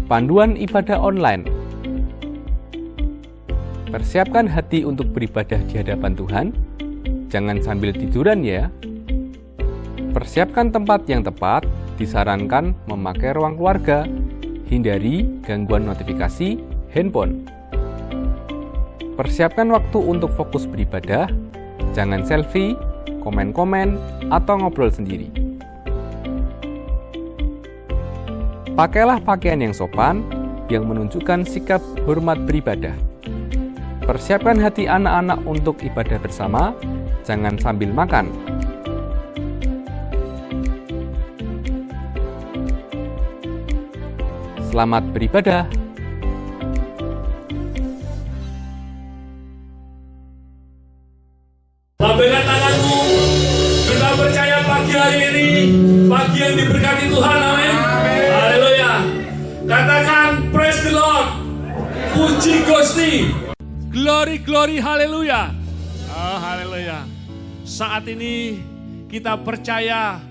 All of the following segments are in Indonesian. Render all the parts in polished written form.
Panduan ibadah online. Persiapkan hati untuk beribadah di hadapan Tuhan. Jangan sambil tiduran ya. Persiapkan tempat yang tepat. Disarankan memakai ruang keluarga. Hindari gangguan notifikasi handphone. Persiapkan waktu untuk fokus beribadah. Jangan selfie, komen-komen, atau ngobrol sendiri. Pakailah pakaian yang sopan, yang menunjukkan sikap hormat beribadah. Persiapkan hati anak-anak untuk ibadah bersama, jangan sambil makan. Selamat beribadah. Lambaikan tanganmu, kita percaya pagi hari ini, pagi yang diberkati Tuhan, amin. Haleluya. Katakan praise the Lord, puji Gusti, glory, glory, haleluya. Oh, haleluya. Saat ini kita percaya,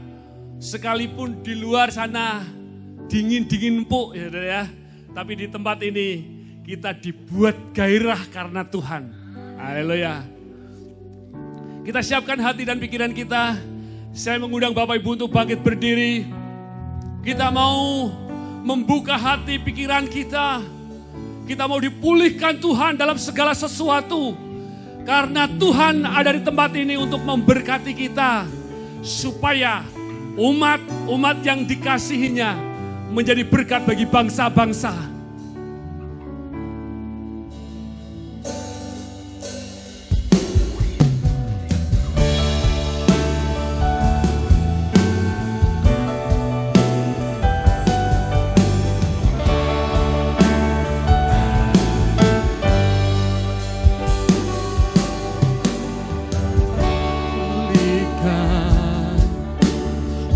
sekalipun di luar sana dingin-dingin empuk ya, tapi di tempat ini kita dibuat gairah karena Tuhan. Haleluya. Kita siapkan hati dan pikiran kita. Saya mengundang Bapak Ibu untuk bangkit berdiri. Kita mau membuka hati pikiran kita. Kita mau dipulihkan Tuhan dalam segala sesuatu. Karena Tuhan ada di tempat ini untuk memberkati kita. Supaya umat yang dikasihinya menjadi berkat bagi bangsa-bangsa.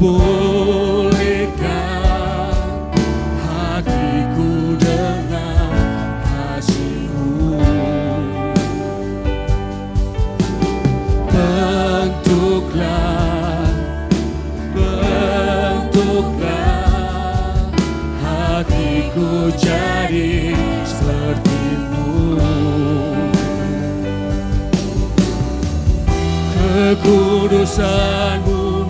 Pulihkan hatiku dengan kasih-Mu. Bentuklah hatiku jadi seperti-Mu. Kekudusan-Mu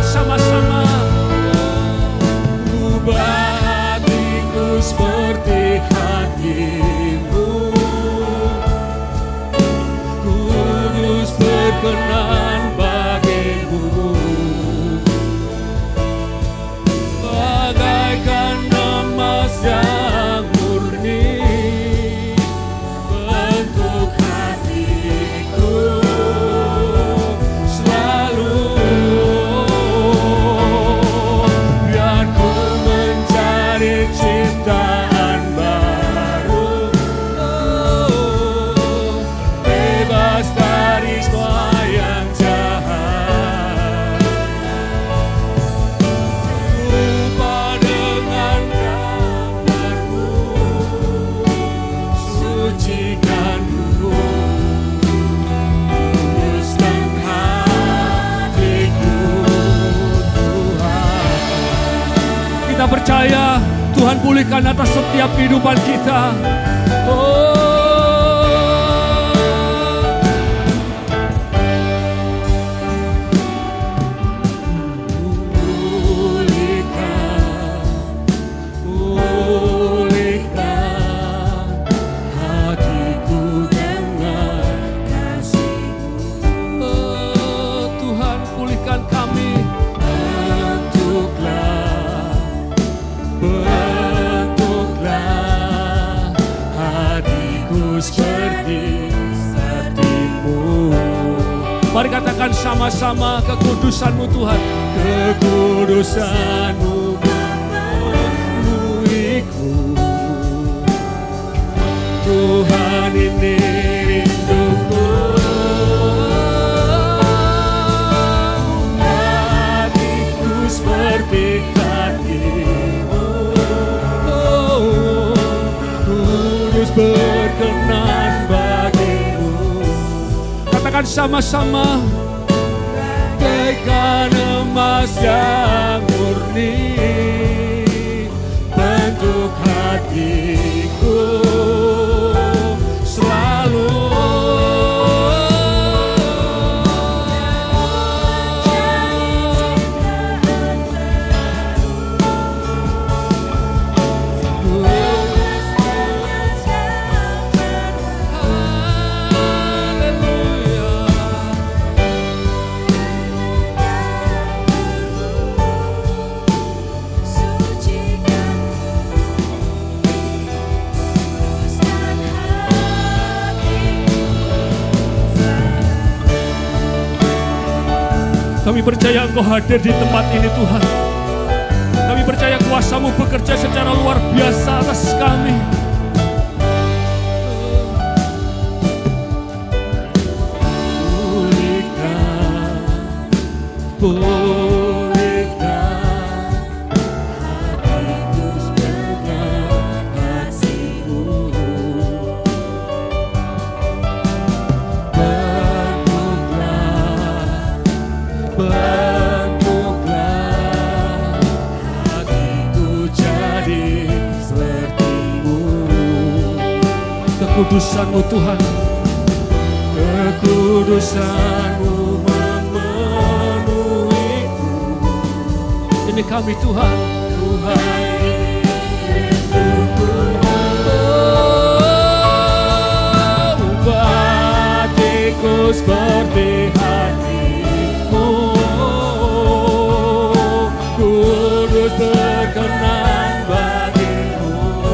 sama-sama. Ubah hatiku seperti hati-Mu. Kudus berkenan bagi-Mu. Bagaikan emas yang murni. Bentuk hatiku selalu. Ciptaan baru, bebas dari semua yang jahat. Serupa dengan gambar-Mu, sucikan-Ku, kuduskan hatiku, Tuhan. Kita percaya Tuhan pulihkan atas setiap kehidupan kita. Pulihkan hatiku dengan kasih-Mu. Tuhan pulihkan kami. Bentuklah hatiku seperti hati-Mu. Mari katakan sama-sama, kekudusan-Mu Tuhan. Kekudusan-Mu memenuhiku. Tuhan, ini rinduku. Hatiku seperti hati-Mu. Kudus berkenan bagi-Mu. Katakan sama-sama, bagaikan emas yang murni bentuk hatiku selalu. Kami percaya Engkau hadir di tempat ini Tuhan. Kami percaya kuasa-Mu bekerja secara luar biasa atas kami. Pulihkan hatiku dengan kasih-Mu. Bentuklah hatiku jadi seperti-Mu. Kekudusan-Mu Tuhan, kekudusan-Mu memenuhiku. Ini kami Tuhan, Tuhan rinduku. Ubah hatiku seperti hati-Mu, kudus berkenan bagi-Mu.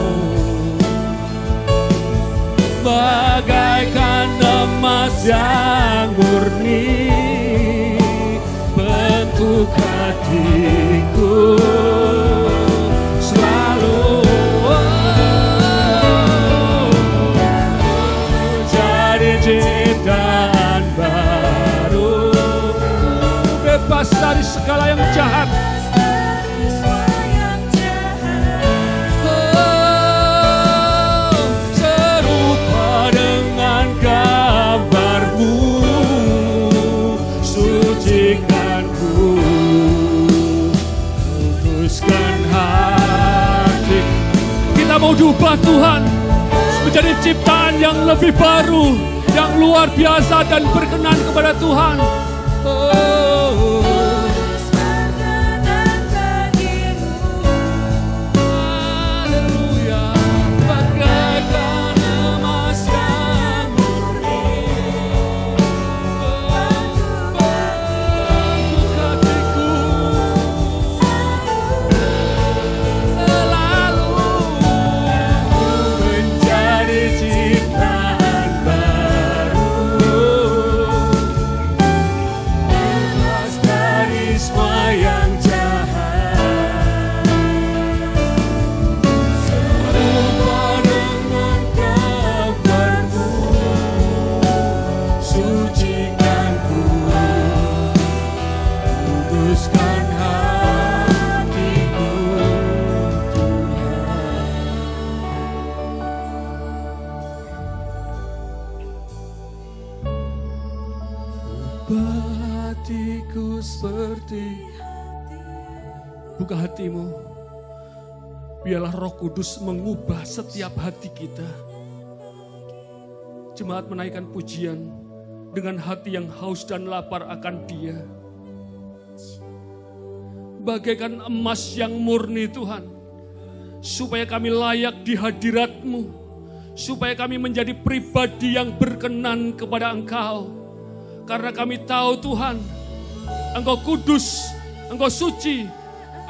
Bagaikan emas yang murni bentuk hatiku selalu. Jadi ciptaan baru, bebas dari segala yang jahat. Serupa dengan gambar-Mu, sucikanku, kuduskan hati. Kita mau diubah Tuhan menjadi ciptaan yang lebih baru, yang luar biasa dan berkenan kepada Tuhan. Haleluya, bagaikan emas yang murni bentuk hatiku selalu menjadi ciptaan baru, bebas dari semua yang jahat. Serupa dengan gambar-Mu, sucikanku, kuduskan hatiku Tuhan. Ubah hatiku seperti. Buka hatimu, biarlah Roh Kudus mengubah setiap hati kita. Jemaat menaikkan pujian dengan hati yang haus dan lapar akan Dia. Bagaikan emas yang murni Tuhan, supaya kami layak di hadirat-Mu, supaya kami menjadi pribadi yang berkenan kepada Engkau. Karena kami tahu Tuhan, Engkau kudus, Engkau suci,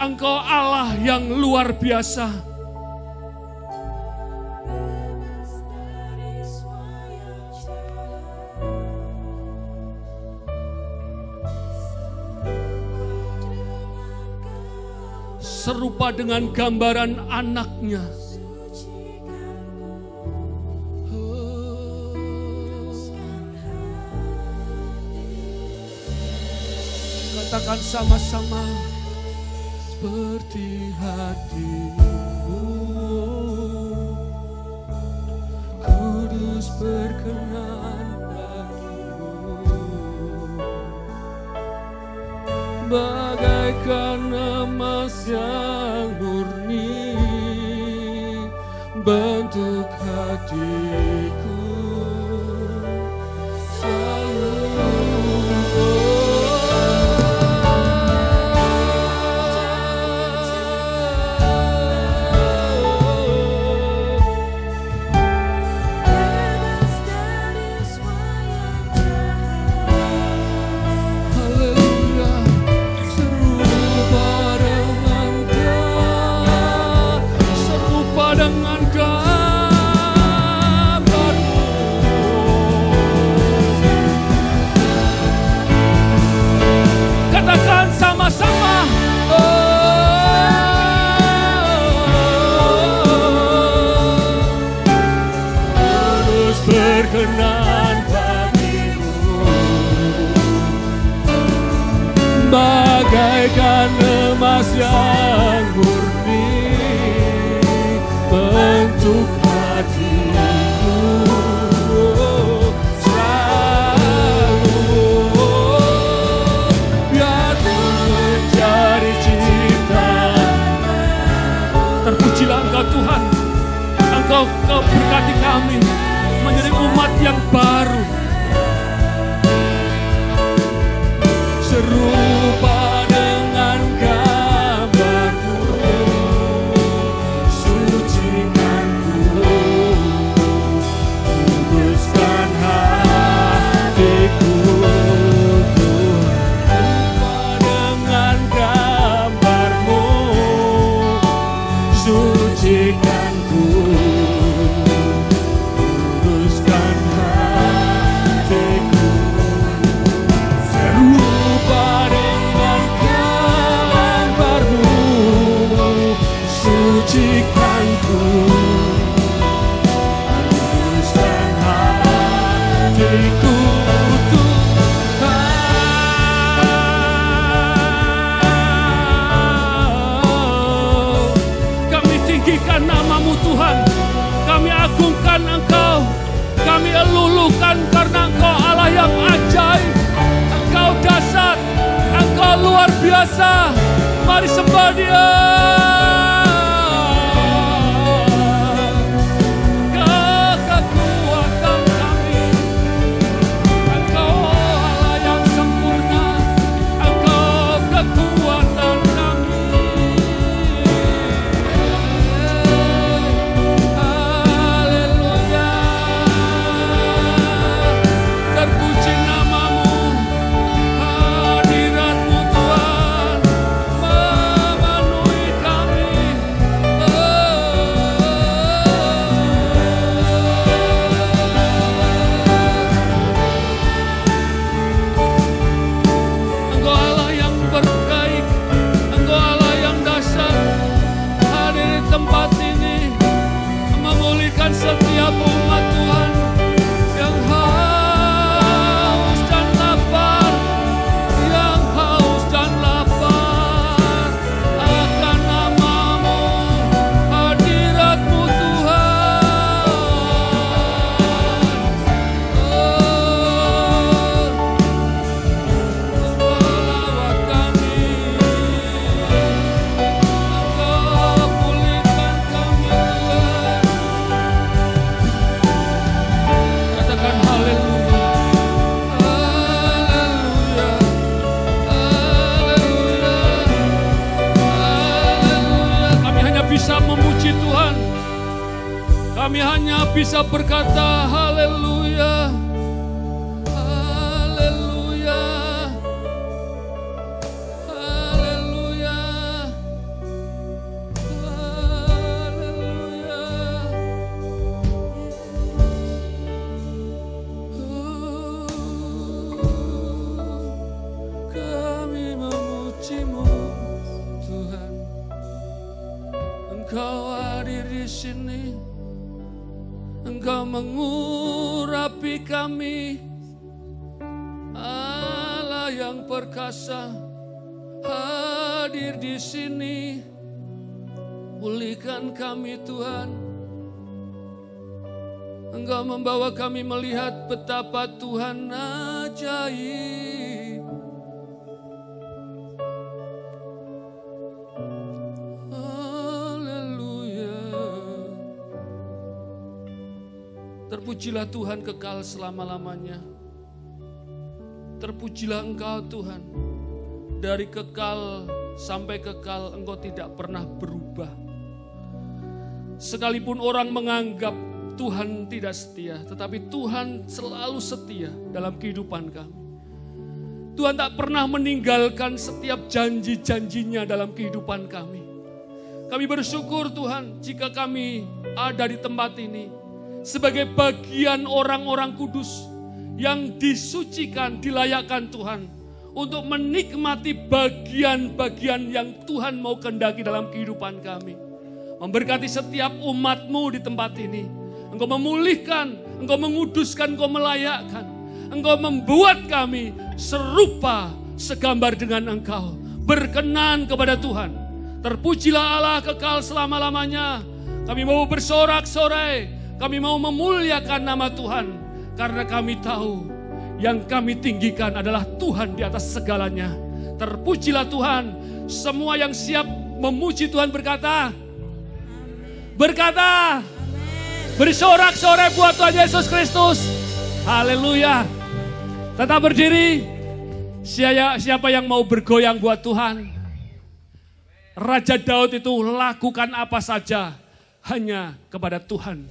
Engkau Allah yang luar biasa. Serupa dengan gambaran anaknya. Katakan sama-sama, seperti hati-Mu, kudus berkenan bagi-Mu. bentuk hatiku katakan sama-sama, terus berkenan bagimu, bagaikan emas yang murni, bentuk hatiku selalu. Terpujilah Engkau Tuhan, Engkau berkati kami menjadi umat yang baru, serupa dengan gambar-Mu, sucikan-Ku, kuduskan hatiku, serupa dengan gambar-Mu, sucikan-Ku, kuduskan hatiku, serupa dengan gambar-Mu, sucikan-Ku, kuduskan hatiku, tinggikan nama-Mu Tuhan, kami agungkan Engkau, kami elulukan karena Engkau Allah yang ajaib, Engkau dahsyat, Engkau luar biasa. Mari sembah Dia. Kekuatan kami, Engkau Allah yang sempurna, Engkau kekuatan kami. Terpuji nama-Mu, hadirat-Mu Tuhan memenuhi kami. Engkau Allah yang berbaik, Engkau Allah yang dahsyat, hadir di tempat ini memulihkan setiap umat Tuhan yang haus dan lapar, yang haus dan lapar akan nama-Mu, hadirat-Mu Tuhan. Selawat kami, Engkau pulihkan kami Tuhan. Katakan haleluya, haleluya, haleluya, haleluya. Kami hanya bisa memuji Tuhan, kami hanya bisa berkata haleluya, haleluya, haleluya, haleluya. Kami memuji-Mu Tuhan, Engkau hadir di sini, Engkau mengurapi kami, Allah yang perkasa hadir di sini, pulihkan kami Tuhan. Engkau membawa kami melihat betapa Tuhan ajaib. Haleluya. Terpujilah Tuhan kekal selama-lamanya. Terpujilah Engkau Tuhan. Dari kekal sampai kekal Engkau tidak pernah berubah. Sekalipun orang menganggap Tuhan tidak setia, tetapi Tuhan selalu setia dalam kehidupan kami. Tuhan tak pernah meninggalkan setiap janji-janjinya dalam kehidupan kami. Kami bersyukur Tuhan jika kami ada di tempat ini sebagai bagian orang-orang kudus yang disucikan, dilayakkan Tuhan untuk menikmati bagian-bagian yang Tuhan mau kehendaki dalam kehidupan kami. Memberkati setiap umat-Mu di tempat ini. Engkau memulihkan, Engkau menguduskan, Engkau melayakkan. Engkau membuat kami serupa segambar dengan Engkau. Berkenan kepada Tuhan. Terpujilah Allah kekal selama-lamanya. Kami mau bersorak-sorai. Kami mau memuliakan nama Tuhan. Karena kami tahu yang kami tinggikan adalah Tuhan di atas segalanya. Terpujilah Tuhan. Semua yang siap memuji Tuhan berkata, bersorak-sorai buat Tuhan Yesus Kristus. Haleluya. Tetap berdiri. Siapa yang mau bergoyang buat Tuhan? Raja Daud itu lakukan apa saja hanya kepada Tuhan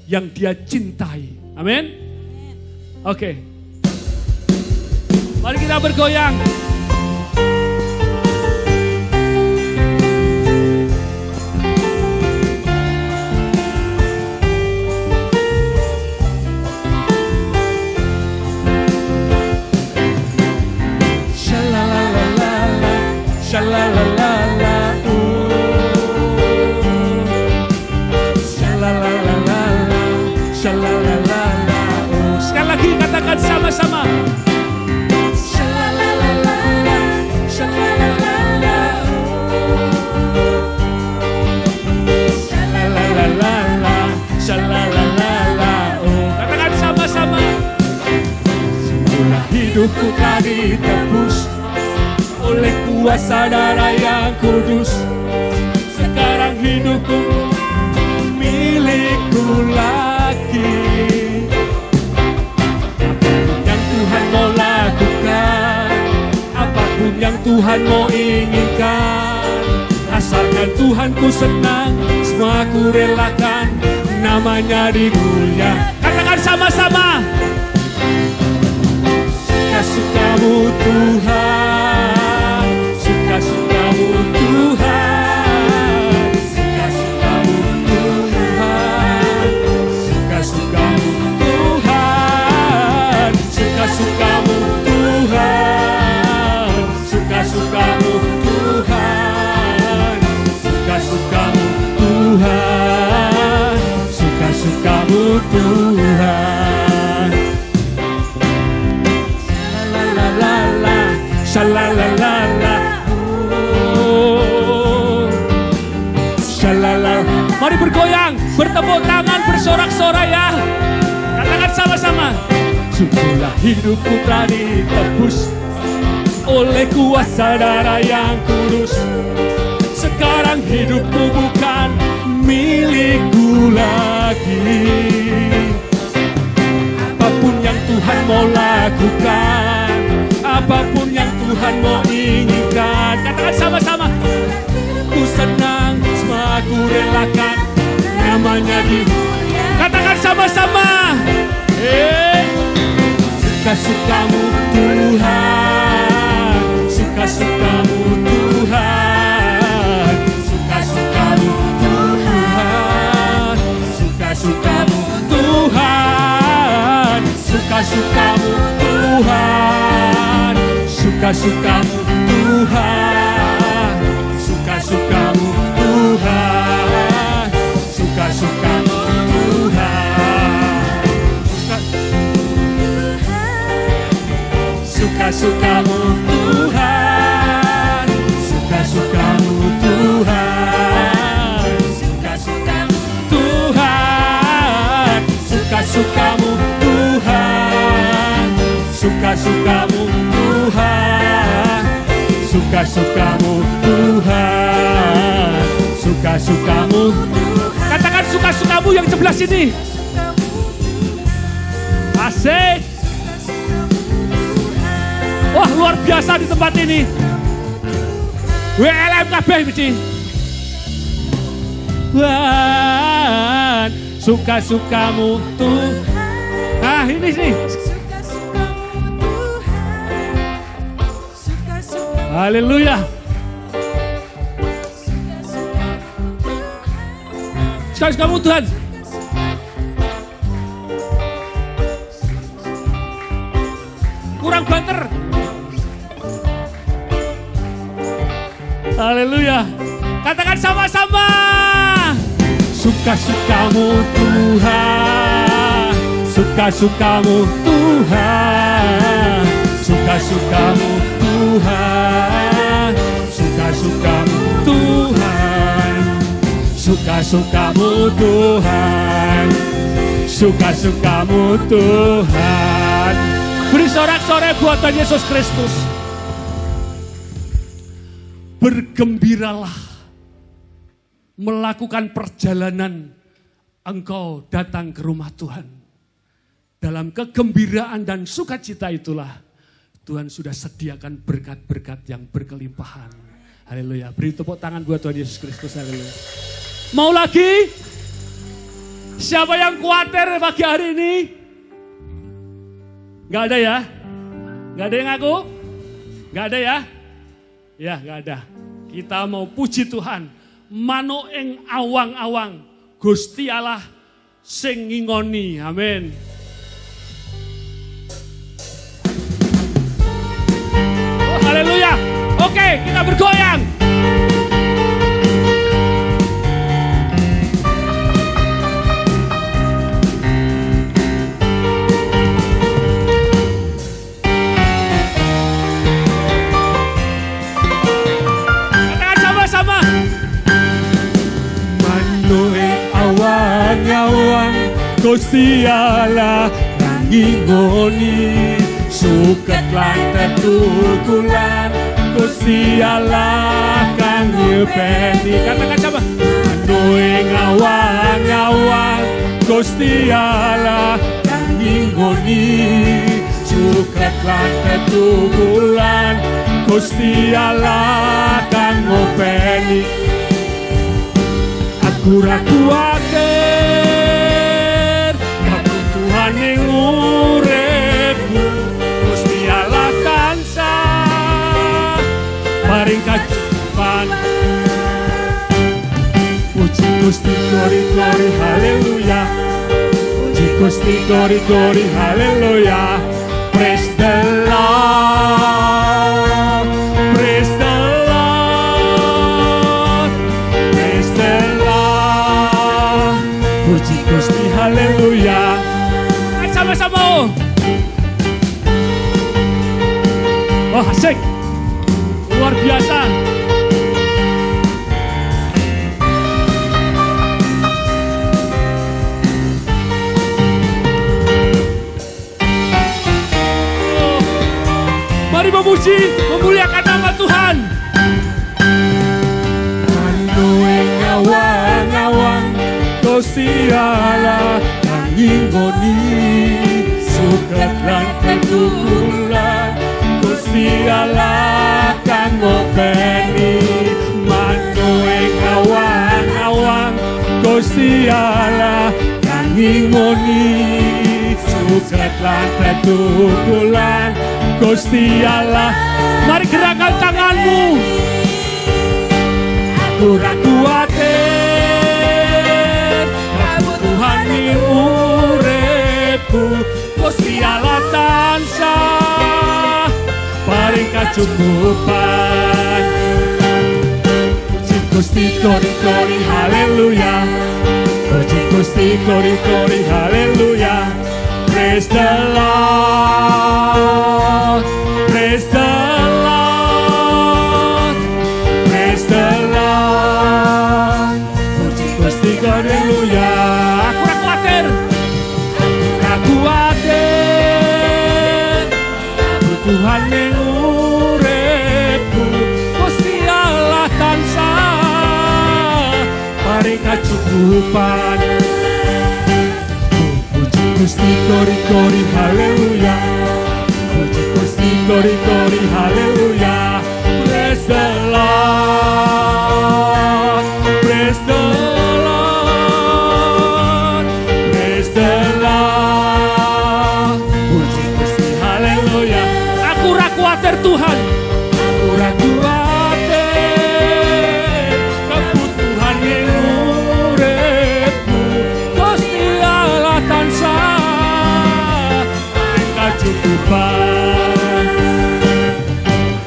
yang dia cintai. Amin. Oke. Mari kita bergoyang. Shalalalala, shalalalala, shalalalala. Sekali lagi katakan sama-sama. Shalalalala, shalalalala, shalalalala, shalalalala. Katakan sama-sama. Semula hidupku telah ditebus oleh kuasa darah yang kudus. Sekarang hidupku milikku lagi. Apapun yang Tuhan mau lakukan, apapun yang Tuhan mau inginkan, asalkan Tuhanku senang, semua ku relakan, namanya dimulia. Katakan sama-sama. Suka-sukamu Tuhan, suka-sukamu Tuhan, suka-sukamu Tuhan, suka-sukamu Tuhan, suka-sukamu Tuhan, suka-sukamu Tuhan, suka-sukamu Tuhan, suka-sukamu Tuhan. Shalalalala, shalala. Mari bergoyang, bertepuk tangan, bersorak-sorai ya. Katakan sama-sama. Sungguhlah hidupku telah ditebus oleh kuasa darah yang kudus. Sekarang hidupku bukan milikku lagi. Apapun yang Tuhan mau lakukan, apapun yang Tuhan mau inginkan, katakan sama-sama. Ku senang, semua ku relakan, namanya dimulia. Katakan sama-sama. Suka-sukamu Tuhan, suka-sukamu Tuhan, suka-sukamu Tuhan, suka-sukamu Tuhan, suka-sukamu Tuhan, suka-sukamu Tuhan, suka-sukamu Tuhan, suka-sukamu Tuhan, suka-sukamu Tuhan, suka-sukamu Tuhan, suka-sukamu Tuhan, suka-sukamu Tuhan, suka-sukamu Tuhan, suka-sukamu Tuhan, suka-sukamu. Katakan suka-sukamu yang sebelah sini. Asik. Wah, luar biasa di tempat ini. WLM kabeh iki. Tuhan, suka-sukamu Tuhan. Nah, ini sih. Haleluya. Suka-sukamu Tuhan. Kurang banter. Haleluya. Katakan sama-sama. Suka-sukamu Tuhan. Suka-sukamu Tuhan. Suka-sukamu Tuhan. Suka-sukamu Tuhan. Suka-sukamu Tuhan. Suka-sukamu Tuhan. Beri sorak-sorai buat Tuhan Yesus Kristus. Bergembiralah melakukan perjalanan engkau datang ke rumah Tuhan. Dalam kegembiraan dan sukacita itulah Tuhan sudah sediakan berkat-berkat yang berkelimpahan. Haleluya. Beri tepuk tangan buat Tuhan Yesus Kristus. Haleluya. Mau lagi? Siapa yang khawatir pagi hari ini? Gak ada ya? Gak ada yang ngaku? Gak ada ya? Ya gak ada. Kita mau puji Tuhan. Manuk ing awang-awang Gusti Allah sing ngingoni. Amin. Oh, haleluya. Oke, kita bergoyang. Gusti Allah ngingoni suket lan tetukulan Gusti Allah kang nyepeni. Katakan coba. Ing awang-awang Gusti Allah ngingoni suket lan tetukulan Gusti Allah kang nyepeni. Aku ra kuwatir Tuhan ing uripku Gusti Allah tansah paring kajuban. Puji Gusti glori haleluya. Puji Gusti glori haleluya. Praise the Lord. Praise the Lord. Praise the Lord. Puji Gusti haleluya. Sama-sama. Oh, asik. Luar biasa. Oh. Mari memuji, memuliakan nama Tuhan. Mandoeng awang-awang Gusti Allah ngingoni suket lan tetukulan Gusti Allah kang ngopeni. Mandoeng awang-awang Gusti Allah kang ngingoni suket lan tetukulan Gusti Allah. Mari gerakkan tanganmu. Aku ra kuwatir Tuhan ing uripku Gusti Allah tansah paring kacukupan. Puji Gusti glori haleluya. Puji Gusti glori haleluya. Praise the Lord. Praise the Lord. Praise the Lord. Puji Gusti haleluya. Tuhan yang uripku Gusti Allah tansah paring kacukupan. Puji Gusti kori kori haleluya. Puji Gusti kori kori haleluya. Praise the Lord. Praise the Lord. Praise the Lord. Puji Gusti haleluya. Aku ra kuatir Tuhan. Aku ra kuatir kebutuhan ning uripmu. Gusti Allah tansah Kecukupan.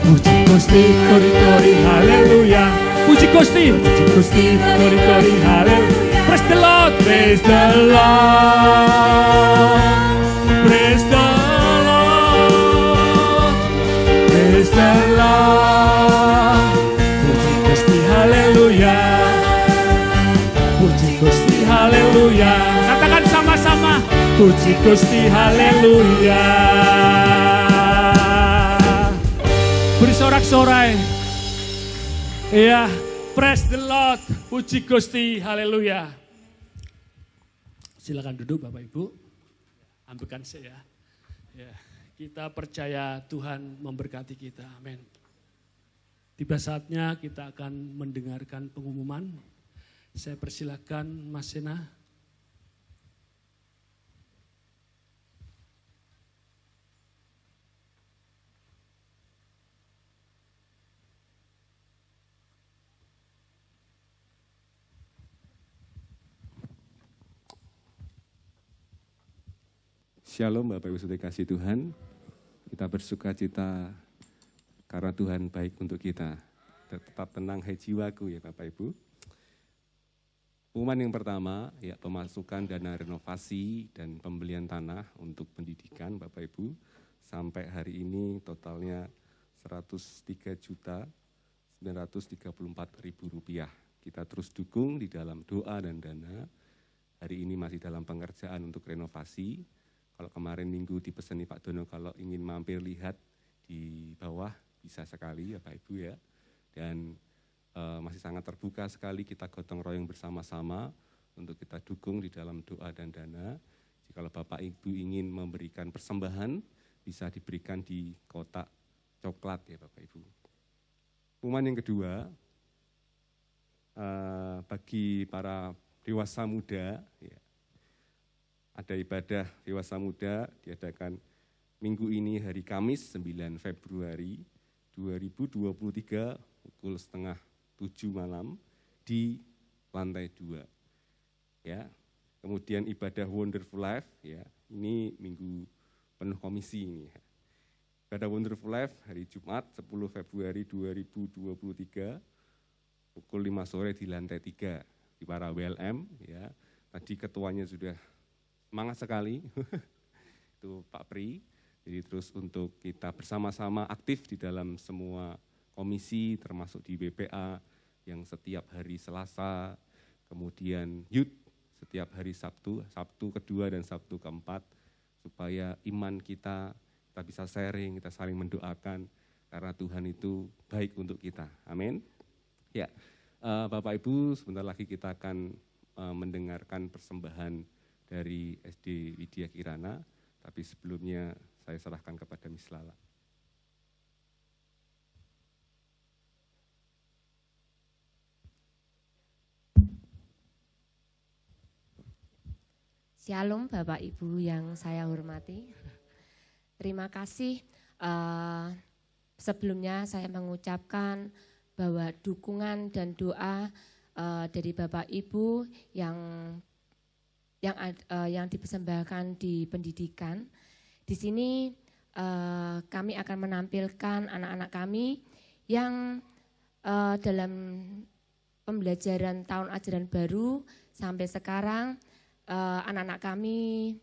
Puji Gusti kori kori haleluya. Puji Gusti. Puji Gusti kori kori haleluya. Praise the Lord. Praise the Lord. Praise the Lord. Praise the Lord. Puji Gusti haleluya. Puji Gusti haleluya. Katakan sama-sama. Puji Gusti haleluya. Beri sorak-sorai. Iya, praise the Lord. Puji Gusti, haleluya. Silakan duduk Bapak Ibu. Ambilkan saya. Ya, kita percaya Tuhan memberkati kita. Amin. Tiba saatnya kita akan mendengarkan pengumuman. Saya persilakan Mas Sena. Shalom Bapak Ibu Saudara kasih Tuhan. Kita bersuka cita karena Tuhan baik untuk kita. Tetap tenang hai jiwaku ya Bapak Ibu. Pengumuman yang pertama ya pemasukan dana renovasi dan pembelian tanah untuk pendidikan Bapak Ibu. Sampai hari ini totalnya Rp103.934.000. Kita terus dukung di dalam doa dan dana. Hari ini masih dalam pengerjaan untuk renovasi. Kalau kemarin minggu dipesani Pak Dono kalau ingin mampir lihat di bawah bisa sekali ya Pak Ibu ya. Dan masih sangat terbuka sekali kita gotong royong bersama-sama untuk kita dukung di dalam doa dan dana. Jika Bapak Ibu ingin memberikan persembahan bisa diberikan di kotak coklat ya Bapak Ibu. Pengumuman yang kedua bagi para dewasa muda ya. Ada ibadah dewasa muda diadakan minggu ini hari Kamis 9 Februari 2023 pukul 6:30 malam di lantai 2. Ya. Kemudian ibadah Wonderful Life ya. Ini minggu penuh komisi ini. Ya. Ibadah Wonderful Life hari Jumat 10 Februari 2023 pukul 5 sore di lantai 3 di para WLM ya. Tadi ketuanya sudah semangat sekali, itu Pak Pri. Jadi terus untuk kita bersama-sama aktif di dalam semua komisi, termasuk di BPA yang setiap hari Selasa, kemudian youth setiap hari Sabtu kedua dan Sabtu keempat, supaya iman kita bisa sharing, kita saling mendoakan, karena Tuhan itu baik untuk kita. Amin. Ya, Bapak Ibu, sebentar lagi kita akan mendengarkan persembahan dari SD Widya Kirana, tapi sebelumnya saya serahkan kepada Miss Lala. Shalom Bapak Ibu yang saya hormati. Terima kasih. Sebelumnya saya mengucapkan bahwa dukungan dan doa dari Bapak Ibu yang dipersembahkan di pendidikan. Di sini kami akan menampilkan anak-anak kami yang dalam pembelajaran tahun ajaran baru sampai sekarang anak-anak kami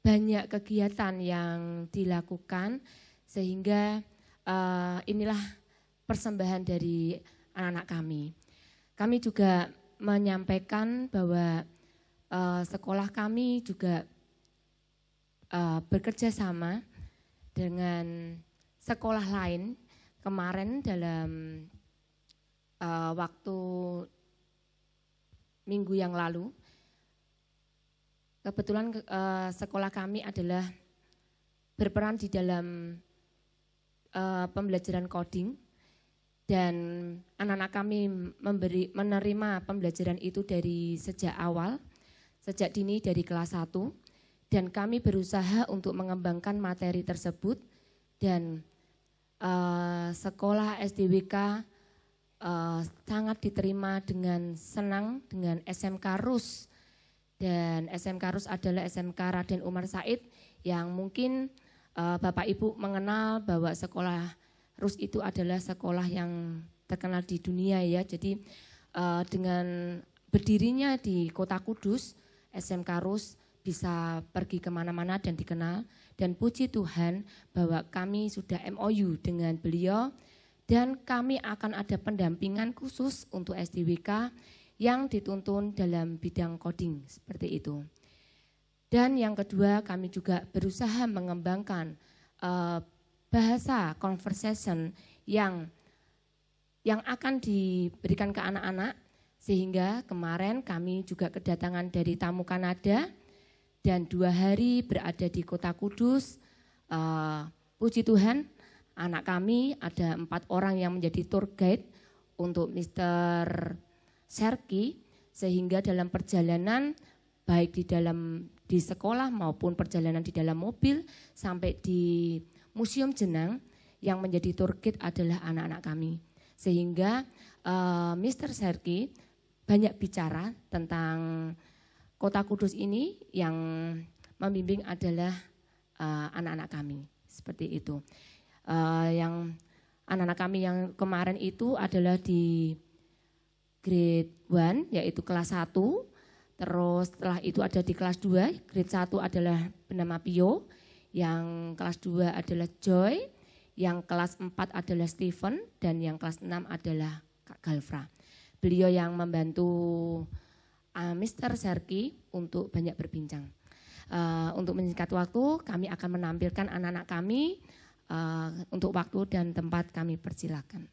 banyak kegiatan yang dilakukan sehingga inilah persembahan dari anak-anak kami. Kami juga menyampaikan bahwa sekolah kami juga bekerja sama dengan sekolah lain. Kemarin dalam waktu minggu yang lalu, kebetulan sekolah kami adalah berperan di dalam pembelajaran coding, dan anak-anak kami menerima pembelajaran itu dari sejak awal, sejak dini dari kelas 1, dan kami berusaha untuk mengembangkan materi tersebut, dan sekolah SDWK sangat diterima dengan senang dengan SMK RUS, dan SMK RUS adalah SMK Raden Umar Said yang mungkin Bapak Ibu mengenal bahwa sekolah RUS itu adalah sekolah yang terkenal di dunia ya. Jadi dengan berdirinya di Kota Kudus, SMK RUS bisa pergi kemana-mana dan dikenal. Dan puji Tuhan bahwa kami sudah MOU dengan beliau, dan kami akan ada pendampingan khusus untuk SDWK yang dituntun dalam bidang coding seperti itu. Dan yang kedua, kami juga berusaha mengembangkan bahasa conversation yang akan diberikan ke anak-anak, sehingga kemarin kami juga kedatangan dari tamu Kanada dan 2 hari berada di Kota Kudus. Puji Tuhan, anak kami ada 4 orang yang menjadi tour guide untuk Mr. Serki, sehingga dalam perjalanan baik di sekolah maupun perjalanan di dalam mobil sampai di Museum Jenang, yang menjadi tour guide adalah anak-anak kami. Sehingga Mr. Serki banyak bicara tentang Kota Kudus ini, yang membimbing adalah anak-anak kami, seperti itu. Yang anak-anak kami yang kemarin itu adalah di grade 1, yaitu kelas 1. Terus setelah itu ada di kelas 2, grade 1 adalah bernama Pio, yang kelas 2 adalah Joy, yang kelas 4 adalah Stephen, dan yang kelas 6 adalah Kak Galfra. Beliau yang membantu Mr. Serki untuk banyak berbincang. Untuk menyingkat waktu, kami akan menampilkan anak-anak kami. Untuk waktu dan tempat kami persilakan.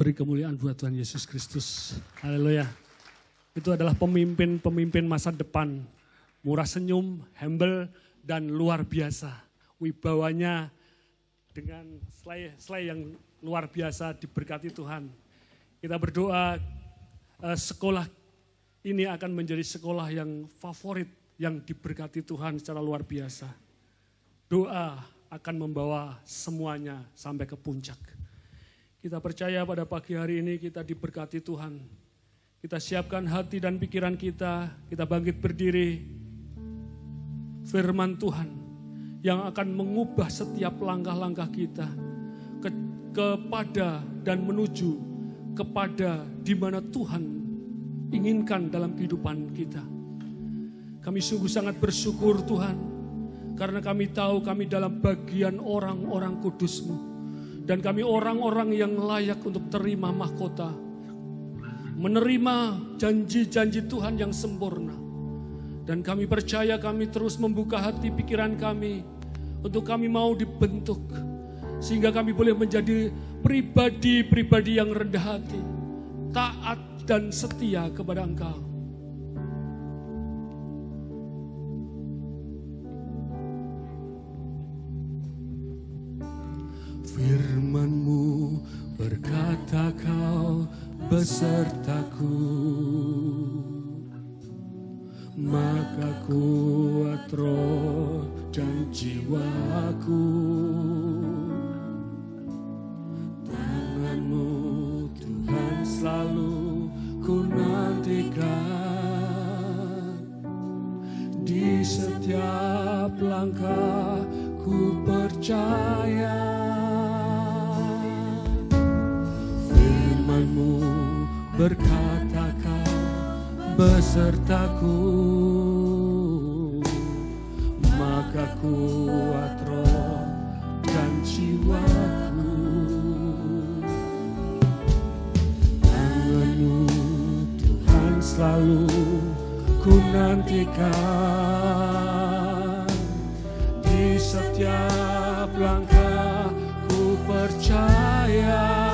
Beri kemuliaan buat Tuhan Yesus Kristus. Haleluya. Itu adalah pemimpin-pemimpin masa depan. Murah senyum, humble, dan luar biasa. Wibawanya dengan selai yang luar biasa diberkati Tuhan. Kita berdoa sekolah ini akan menjadi sekolah yang favorit, yang diberkati Tuhan secara luar biasa. Doa akan membawa semuanya sampai ke puncak. Kita percaya pada pagi hari ini kita diberkati Tuhan. Kita siapkan hati dan pikiran kita bangkit berdiri. Firman Tuhan yang akan mengubah setiap langkah-langkah kita kepada dan menuju kepada di mana Tuhan inginkan dalam kehidupan kita. Kami sungguh sangat bersyukur Tuhan, karena kami tahu kami dalam bagian orang-orang kudus-Mu. Dan kami orang-orang yang layak untuk terima mahkota. Menerima janji-janji Tuhan yang sempurna. Dan kami percaya kami terus membuka hati pikiran kami. Untuk kami mau dibentuk. Sehingga kami boleh menjadi pribadi-pribadi yang rendah hati. Taat dan setia kepada Engkau. Firman-Mu berkata Kau besertaku, maka kuat roh dan jiwaku. Tangan-Mu Tuhan selalu ku nantikan, di setiap langkah ku percaya. Firman-Mu berkata Kau besertaku, maka kuat roh dan jiwaku. Tangan-Mu Tuhan selalu ku nantikan, di setiap langkah ku percaya.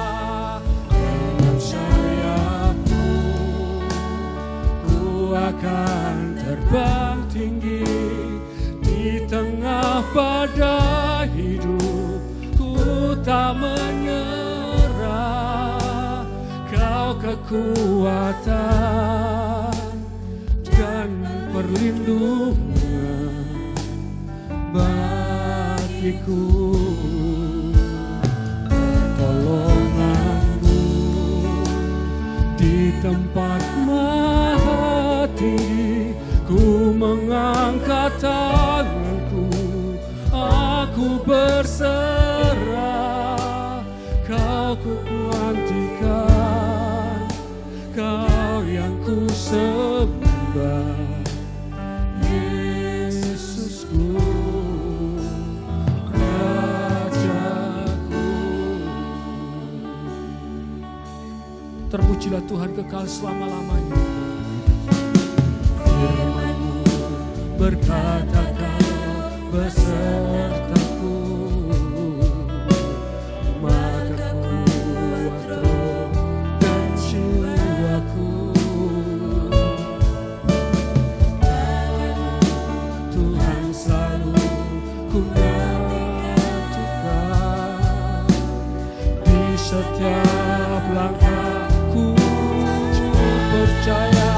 Akan terbang tinggi di tengah badai hidup. Ku tak menyerah, Kau kekuatan dan perlindungan bagiku. Pertolongan-Mu di tempat tinggi, ku mengangkat tanganku, aku berserah. Kau ku kuantikan, Kau yang ku sembah, Yesusku, Rajaku. Terpujilah Tuhan kekal selama-lamanya. Firman-Mu berkata Kau besertaku, maka kuat roh dan jiwaku. Tuhan selalu ku nantikan, di setiap langkahku percaya.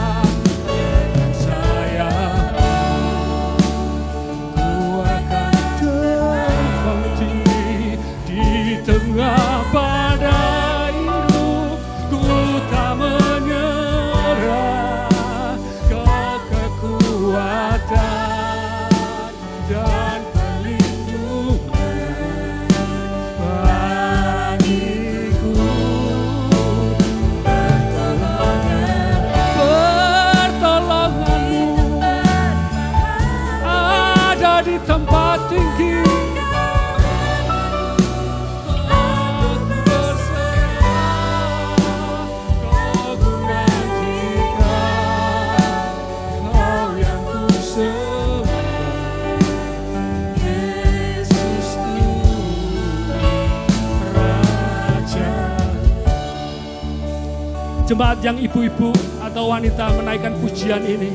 Tengah badai hidup, ku tak menyerah. Kau kekuatan dan perlindungan bagiku. Pertolongan-Mu ada di tempat tinggi. Jemaat yang ibu-ibu atau wanita menaikkan pujian ini.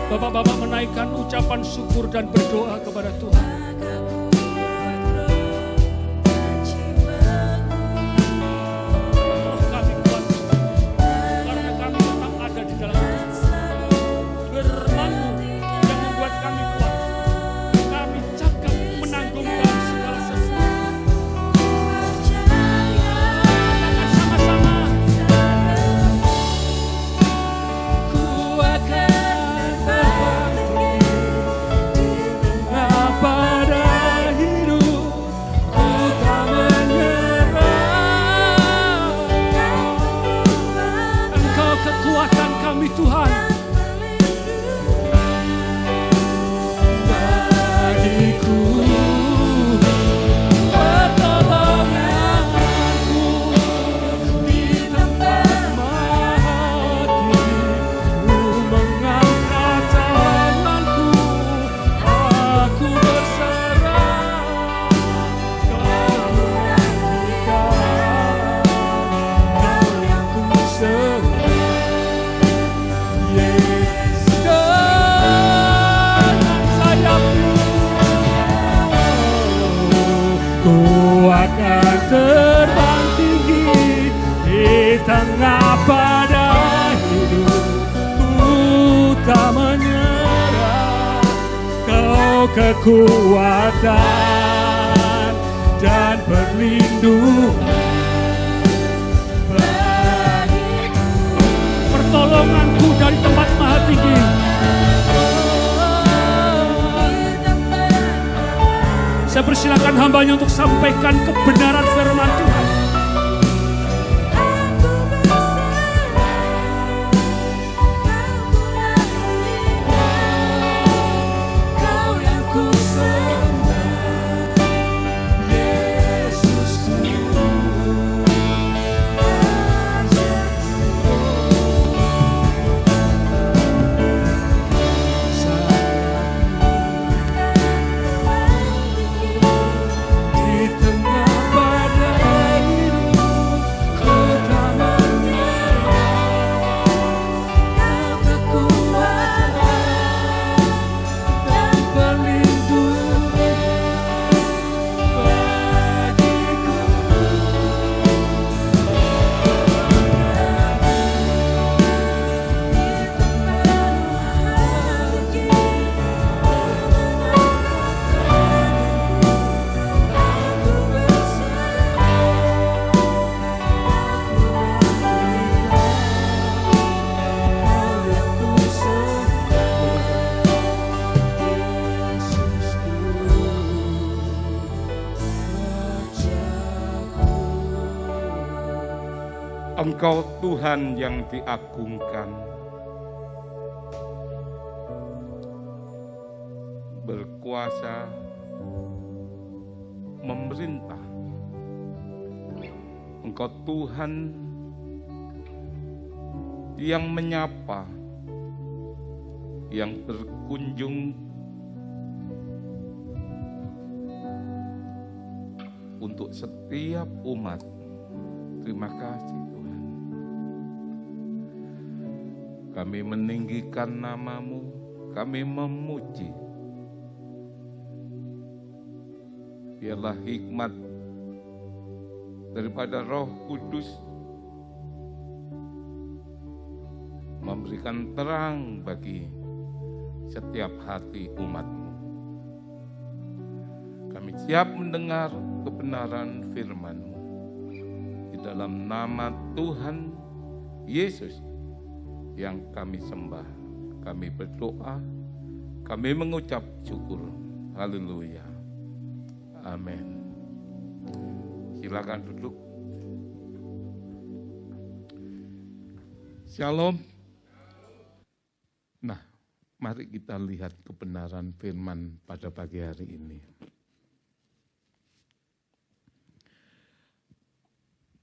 Bapak-bapak menaikkan ucapan syukur dan berdoa kepada Tuhan. Oh, kami kuat karena kami tetap ada di dalam firman-Mu yang membuat kami kuat. Kami cakap menanggung dalam segala sesuatu. Katakan sama-sama. Ku akan terbang pada hidup, ku tak menyerah. Engkau kekuatan kami Tuhan. Bagiku pertolonganku di tempat mati, ku mengangkat tanganku, aku berserah. Kau yang ku sembah, Yesus dengan sayapmu, ku akan terbang tinggi di tengah badai hidup, ku tak menyerah. Kau kekuatan dan perlindungan bagiku, pertolonganku dari tempat maha tinggi. Saya persilakan hambanya untuk sampaikan kebenaran firman Tuhan. Kau yang ku sembah, Yesusku. Di tengah badai hidup, ku tak menyerah. Kau kekuatan dan perlindungan bagiku. Engkau Tuhan yang diagungkan, berkuasa, memerintah. Engkau Tuhan yang menyapa, yang berkunjung untuk setiap umat. Terima kasih Tuhan. Kami meninggikan nama-Mu, kami memuji. Biarlah hikmat daripada Roh Kudus memberikan terang bagi setiap hati umat-Mu. Kami siap mendengar kebenaran firman-Mu. Di dalam nama Tuhan Yesus yang kami sembah, kami berdoa, kami mengucap syukur. Haleluya. Amin. Silakan duduk. Shalom. Nah, mari kita lihat kebenaran firman pada pagi hari ini.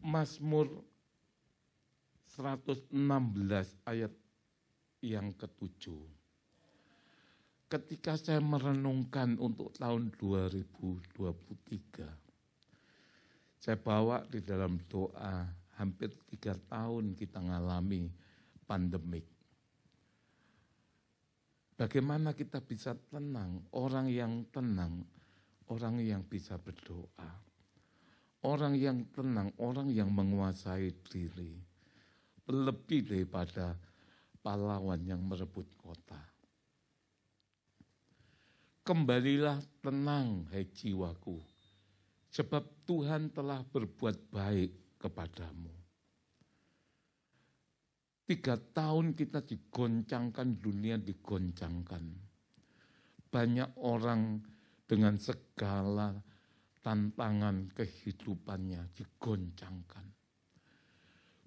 Mazmur 116 ayat yang ke-7. ketika saya merenungkan untuk tahun 2023, saya bawa di dalam doa hampir 3 tahun kita ngalami pandemik. Bagaimana kita bisa tenang, orang yang tenang, orang yang bisa berdoa. Orang yang tenang, orang yang menguasai diri. Lebih daripada pahlawan yang merebut kota. Kembalilah tenang, hai jiwaku, sebab Tuhan telah berbuat baik kepadamu. 3 tahun kita digoncangkan, dunia digoncangkan. Banyak orang dengan segala tantangan kehidupannya digoncangkan.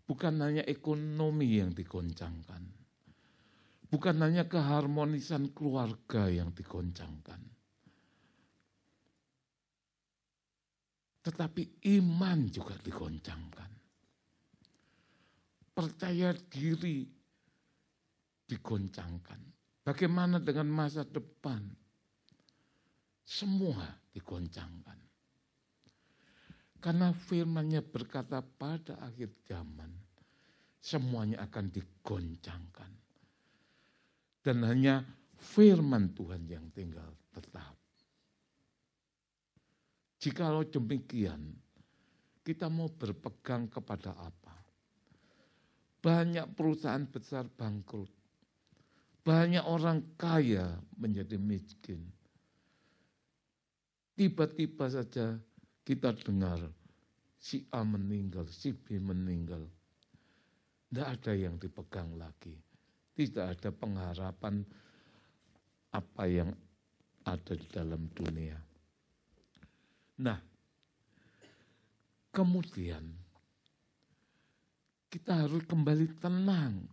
Bukan hanya ekonomi yang digoncangkan. Bukan hanya keharmonisan keluarga yang digoncangkan. Tetapi iman juga digoncangkan. Percaya diri digoncangkan. Bagaimana dengan masa depan? Semua digoncangkan. Karena firman-Nya berkata pada akhir zaman, semuanya akan digoncangkan. Dan hanya firman Tuhan yang tinggal tetap. Jikalau demikian, kita mau berpegang kepada apa? Banyak perusahaan besar bangkrut. Banyak orang kaya menjadi miskin. Tiba-tiba saja kita dengar si A meninggal, si B meninggal. Tidak ada yang dipegang lagi. Tidak ada pengharapan apa yang ada di dalam dunia. Nah, kemudian kita harus kembali tenang.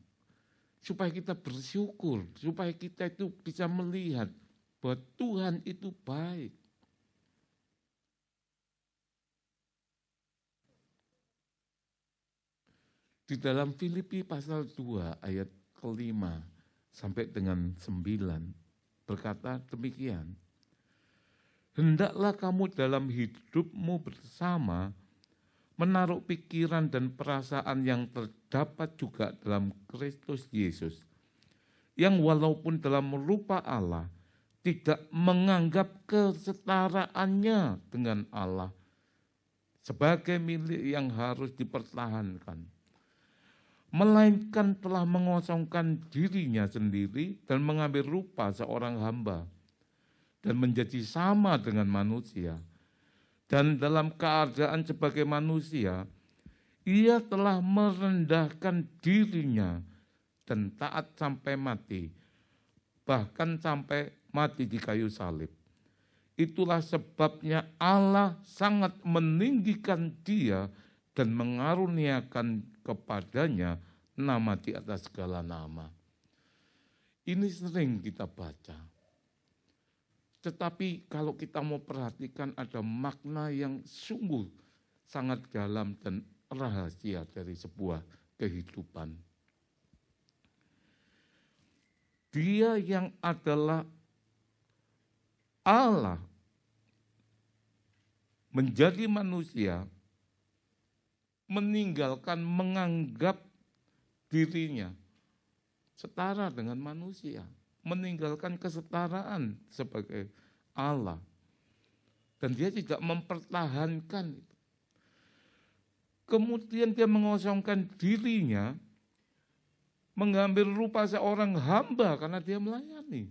Supaya kita bersyukur, supaya kita itu bisa melihat bahwa Tuhan itu baik. Di dalam Filipi pasal 2 ayat ke-5 sampai dengan 9 berkata demikian. Hendaklah kamu dalam hidupmu bersama menaruh pikiran dan perasaan yang terdapat juga dalam Kristus Yesus, yang walaupun dalam rupa Allah tidak menganggap kesetaraannya dengan Allah sebagai milik yang harus dipertahankan, melainkan telah mengosongkan dirinya sendiri dan mengambil rupa seorang hamba dan menjadi sama dengan manusia. Dan dalam keadaan sebagai manusia, ia telah merendahkan dirinya dan taat sampai mati, bahkan sampai mati di kayu salib. Itulah sebabnya Allah sangat meninggikan dia dan mengaruniakan kepadanya nama di atas segala nama. Ini sering kita baca. Tetapi kalau kita mau perhatikan ada makna yang sungguh sangat dalam dan rahasia dari sebuah kehidupan. Dia yang adalah Allah menjadi manusia, meninggalkan menganggap dirinya setara dengan manusia. Meninggalkan kesetaraan sebagai Allah. Dan dia tidak mempertahankan itu. Kemudian dia mengosongkan dirinya, mengambil rupa seorang hamba karena dia melayani.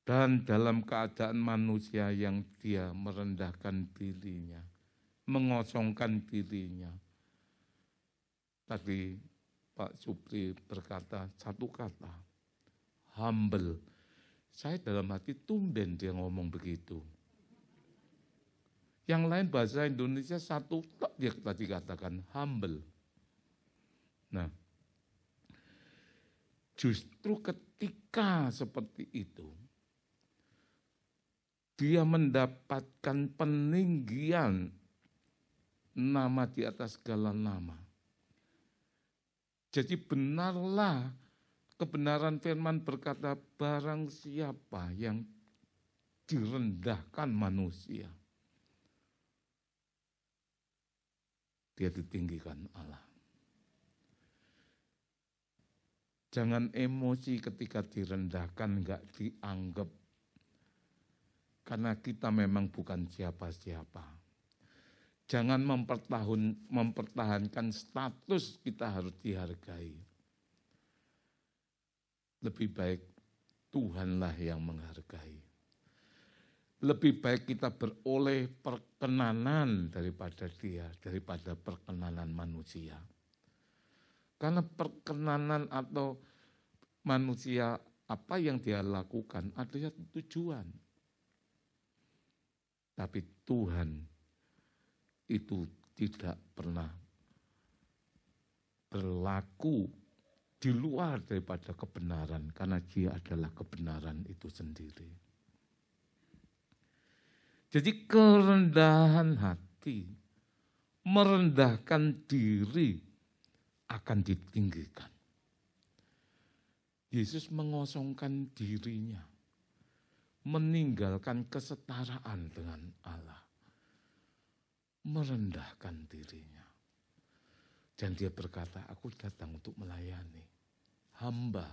Dan dalam keadaan manusia yang dia merendahkan dirinya, mengosongkan dirinya. Tadi Pak Supri berkata satu kata, humble. Saya dalam hati tumben dia ngomong begitu. Yang lain bahasa Indonesia satu tok dia tadi katakan humble. Nah, justru ketika seperti itu, dia mendapatkan peninggian nama di atas segala nama. Jadi benarlah kebenaran firman berkata, barang siapa yang direndahkan manusia, dia ditinggikan Allah. Jangan emosi ketika direndahkan, enggak dianggap. Karena kita memang bukan siapa-siapa. Jangan mempertahankan status kita harus dihargai. Lebih baik Tuhanlah yang menghargai. Lebih baik kita beroleh perkenanan daripada dia, daripada perkenanan manusia. Karena perkenanan atau manusia apa yang dia lakukan ada tujuan. Tapi Tuhan itu tidak pernah berlaku di luar daripada kebenaran, karena dia adalah kebenaran itu sendiri. Jadi kerendahan hati, merendahkan diri akan ditinggikan. Yesus mengosongkan dirinya, meninggalkan kesetaraan dengan Allah, merendahkan dirinya. Dan dia berkata, aku datang untuk melayani. Hamba,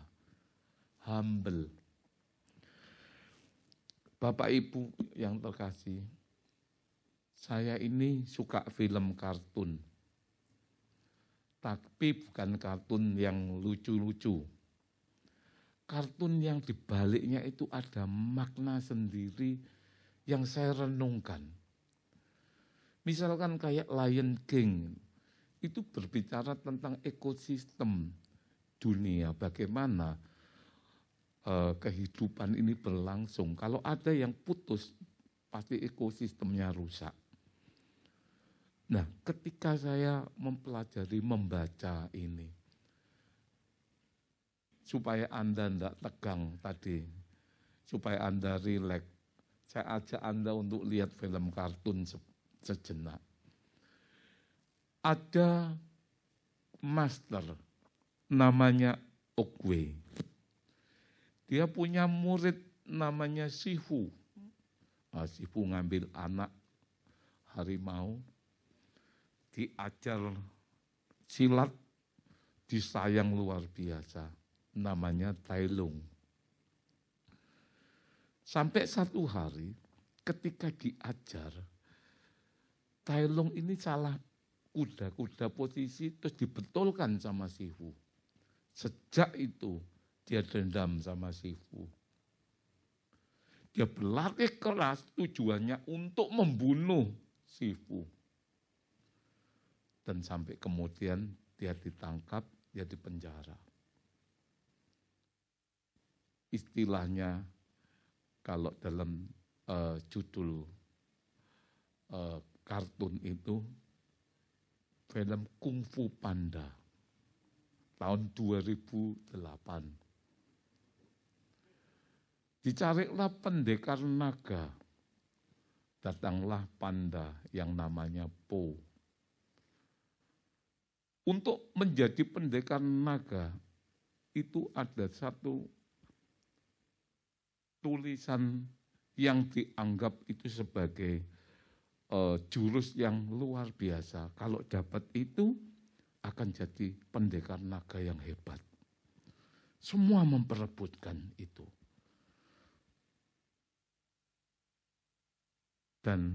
humble. Bapak Ibu yang terkasih, saya ini suka film kartun. Tapi bukan kartun yang lucu-lucu. Kartun yang dibaliknya itu ada makna sendiri yang saya renungkan. Misalkan kayak Lion King, itu berbicara tentang ekosistem dunia, bagaimana kehidupan ini berlangsung. Kalau ada yang putus, pasti ekosistemnya rusak. Nah, ketika saya mempelajari, membaca ini, supaya Anda tidak tegang tadi, supaya Anda rileks, saya ajak Anda untuk lihat film kartun sejenak. Ada master, namanya Oogway. Dia punya murid namanya Sifu. Sifu ngambil anak harimau, diajar silat, disayang luar biasa. Namanya Tai Lung. Sampai satu hari ketika diajar, Tai Lung ini salah kuda posisi, terus dibetulkan sama Sifu. Sejak itu dia dendam sama Sifu. Dia berlatih keras, tujuannya untuk membunuh Sifu. Dan sampai kemudian dia ditangkap, dia dipenjara. Istilahnya kalau dalam judul kartun itu, film Kung Fu Panda tahun 2008. Dicarilah pendekar naga, datanglah panda yang namanya Po. Untuk menjadi pendekar naga, itu ada satu tulisan yang dianggap itu sebagai jurus yang luar biasa. Kalau dapat itu, akan jadi pendekar naga yang hebat. Semua memperebutkan itu. Dan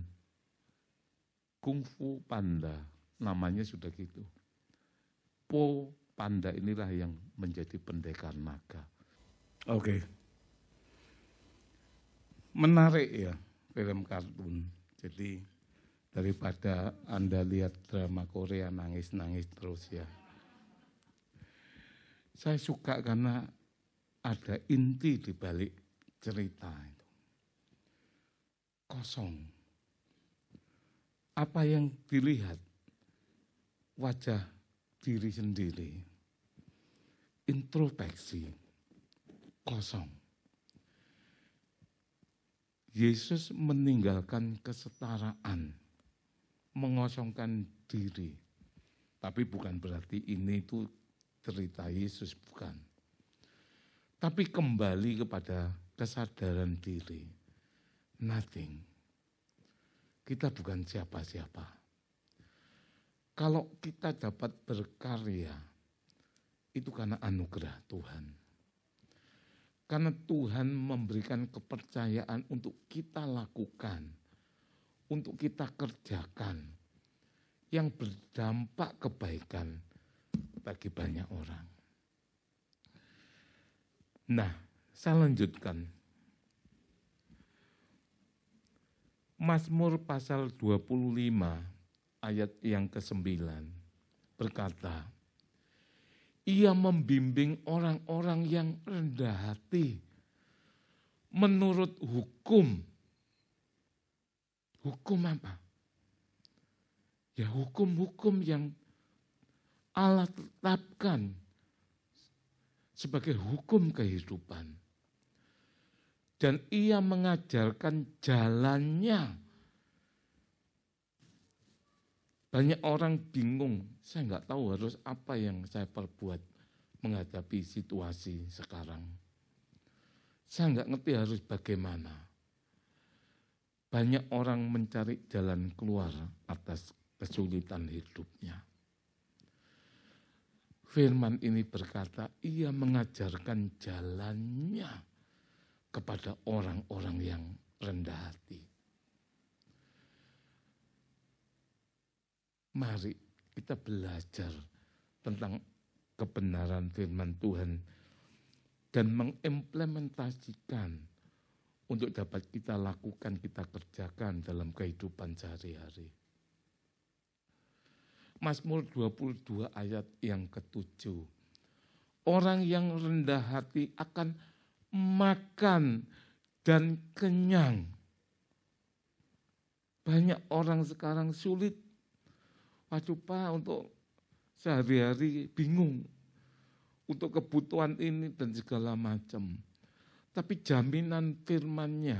Kung Fu Panda, namanya sudah gitu. Po Panda inilah yang menjadi pendekar naga. Oke. Menarik ya film kartun. Jadi daripada Anda lihat drama Korea nangis-nangis terus ya. Saya suka karena ada inti di balik cerita itu. Kosong. Apa yang dilihat? Wajah diri sendiri. Introspeksi. Kosong. Yesus meninggalkan kesetaraan, mengosongkan diri. Tapi bukan berarti ini itu cerita Yesus, bukan. Tapi kembali kepada kesadaran diri. Nothing. Kita bukan siapa-siapa. Kalau kita dapat berkarya, itu karena anugerah Tuhan. Karena Tuhan memberikan kepercayaan untuk kita lakukan, untuk kita kerjakan, yang berdampak kebaikan bagi banyak orang. Nah, saya lanjutkan. Mazmur pasal 25 ayat yang ke-9 berkata, Ia membimbing orang-orang yang rendah hati menurut hukum. Hukum apa? Ya hukum-hukum yang Allah tetapkan sebagai hukum kehidupan. Dan ia mengajarkan jalannya. Banyak orang bingung, saya nggak tahu harus apa yang saya perbuat menghadapi situasi sekarang. Saya nggak ngerti harus bagaimana. Banyak orang mencari jalan keluar atas kesulitan hidupnya. Firman ini berkata, ia mengajarkan jalannya kepada orang-orang yang rendah hati. Mari kita belajar tentang kebenaran firman Tuhan dan mengimplementasikan untuk dapat kita lakukan, kita kerjakan dalam kehidupan sehari-hari. Mazmur 22 ayat yang ke-7. Orang yang rendah hati akan makan dan kenyang. Banyak orang sekarang sulit. Waduh Pak, untuk sehari-hari bingung. Untuk kebutuhan ini dan segala macam. Tapi jaminan firman-Nya,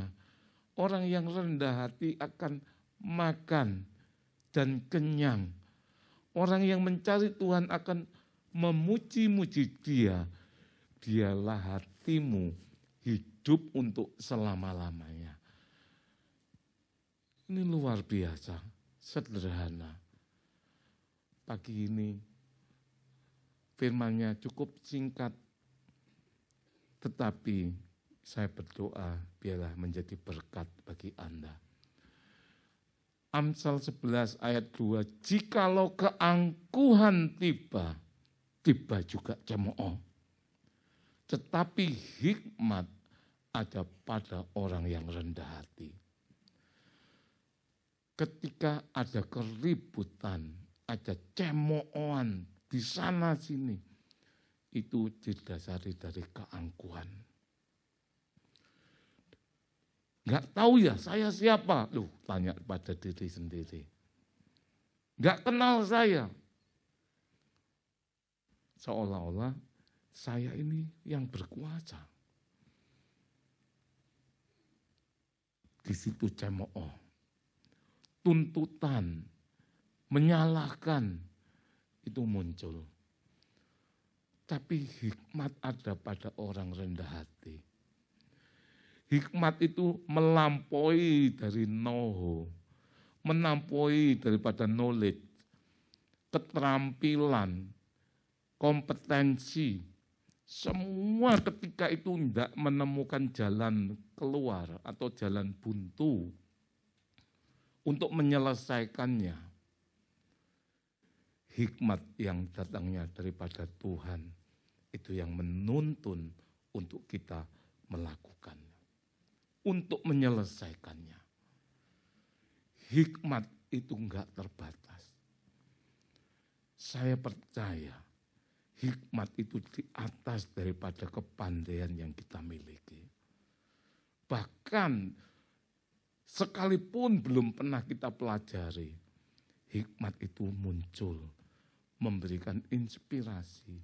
orang yang rendah hati akan makan dan kenyang. Orang yang mencari Tuhan akan memuji-muji Dia. Dialah hatimu hidup untuk selama-lamanya. Ini luar biasa, sederhana. Pagi ini firman-Nya cukup singkat, tetapi saya berdoa biarlah menjadi berkat bagi Anda. Amsal 11 ayat 2, jikalau keangkuhan tiba, tiba juga cemooh. Tetapi hikmat ada pada orang yang rendah hati. Ketika ada keributan, ada cemoohan di sana sini, itu didasari dari keangkuhan. Enggak tahu ya saya siapa? Loh, tanya pada diri sendiri. Enggak kenal saya. Seolah-olah saya ini yang berkuasa. Di situ cemooh. Tuntutan, menyalahkan itu muncul. Tapi hikmat ada pada orang rendah hati. Hikmat itu melampaui dari know-how, melampaui daripada knowledge, keterampilan, kompetensi. Semua ketika itu tidak menemukan jalan keluar atau jalan buntu untuk menyelesaikannya. Hikmat yang datangnya daripada Tuhan itu yang menuntun untuk kita melakukannya. Untuk menyelesaikannya. Hikmat itu enggak terbatas. Saya percaya hikmat itu di atas daripada kepandaian yang kita miliki. Bahkan sekalipun belum pernah kita pelajari, hikmat itu muncul, memberikan inspirasi,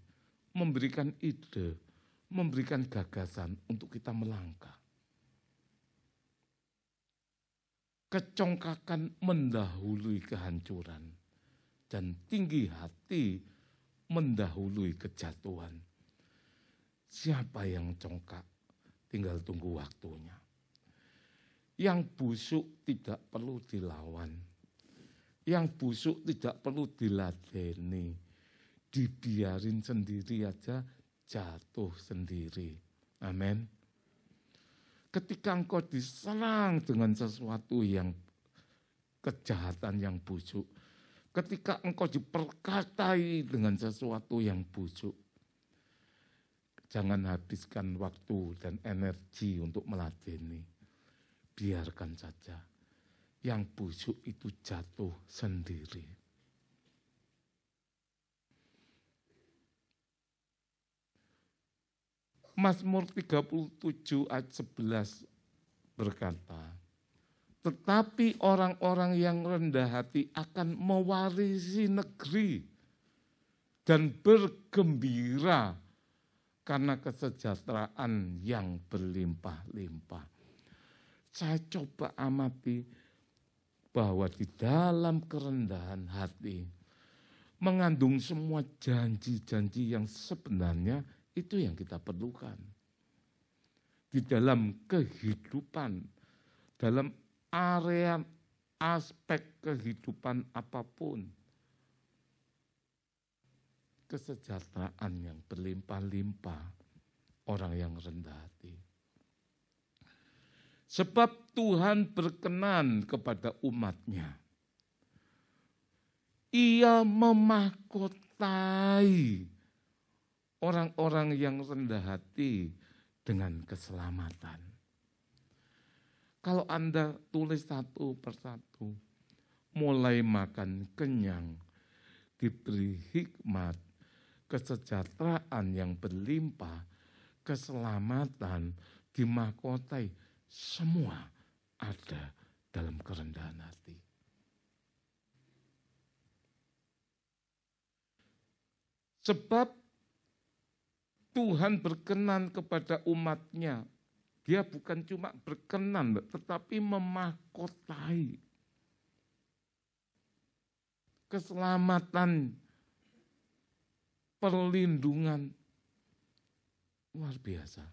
memberikan ide, memberikan gagasan untuk kita melangkah. Kecongkakan mendahului kehancuran dan tinggi hati mendahului kejatuhan. Siapa yang congkak? Tinggal tunggu waktunya. Yang busuk tidak perlu dilawan. Yang busuk tidak perlu diladeni. Dibiarin sendiri aja, jatuh sendiri. Amin. Ketika engkau diserang dengan sesuatu yang kejahatan yang busuk, ketika engkau diperkatai dengan sesuatu yang busuk, jangan habiskan waktu dan energi untuk meladeni. Biarkan saja. Yang busuk itu jatuh sendiri. Mazmur 37 ayat 11 berkata, tetapi orang-orang yang rendah hati akan mewarisi negeri dan bergembira karena kesejahteraan yang berlimpah-limpah. Saya coba amati bahwa di dalam kerendahan hati mengandung semua janji-janji yang sebenarnya itu yang kita perlukan. Di dalam kehidupan, dalam area aspek kehidupan apapun, kesejahteraan yang berlimpah-limpah orang yang rendah hati. Sebab Tuhan berkenan kepada umat-Nya. Ia memahkotai orang-orang yang rendah hati dengan keselamatan. Kalau Anda tulis satu persatu, mulai makan kenyang, diberi hikmat, kesejahteraan yang berlimpah, keselamatan, dimahkotai, semua ada dalam kerendahan hati. Sebab Tuhan berkenan kepada umat-Nya. Dia bukan cuma berkenan, tetapi memahkotai keselamatan, perlindungan. Luar biasa.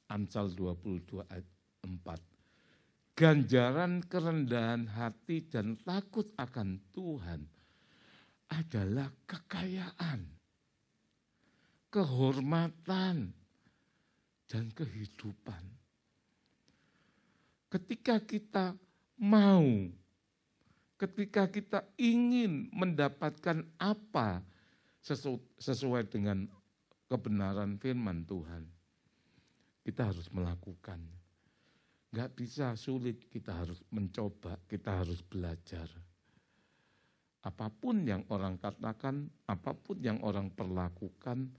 Amsal 22 ayat 4. Ganjaran kerendahan hati dan takut akan Tuhan adalah kekayaan, kehormatan, dan kehidupan. Ketika kita mau, ketika kita ingin mendapatkan apa sesuai dengan kebenaran firman Tuhan, kita harus melakukan. Gak bisa sulit, kita harus mencoba, kita harus belajar. Apapun yang orang katakan, apapun yang orang perlakukan,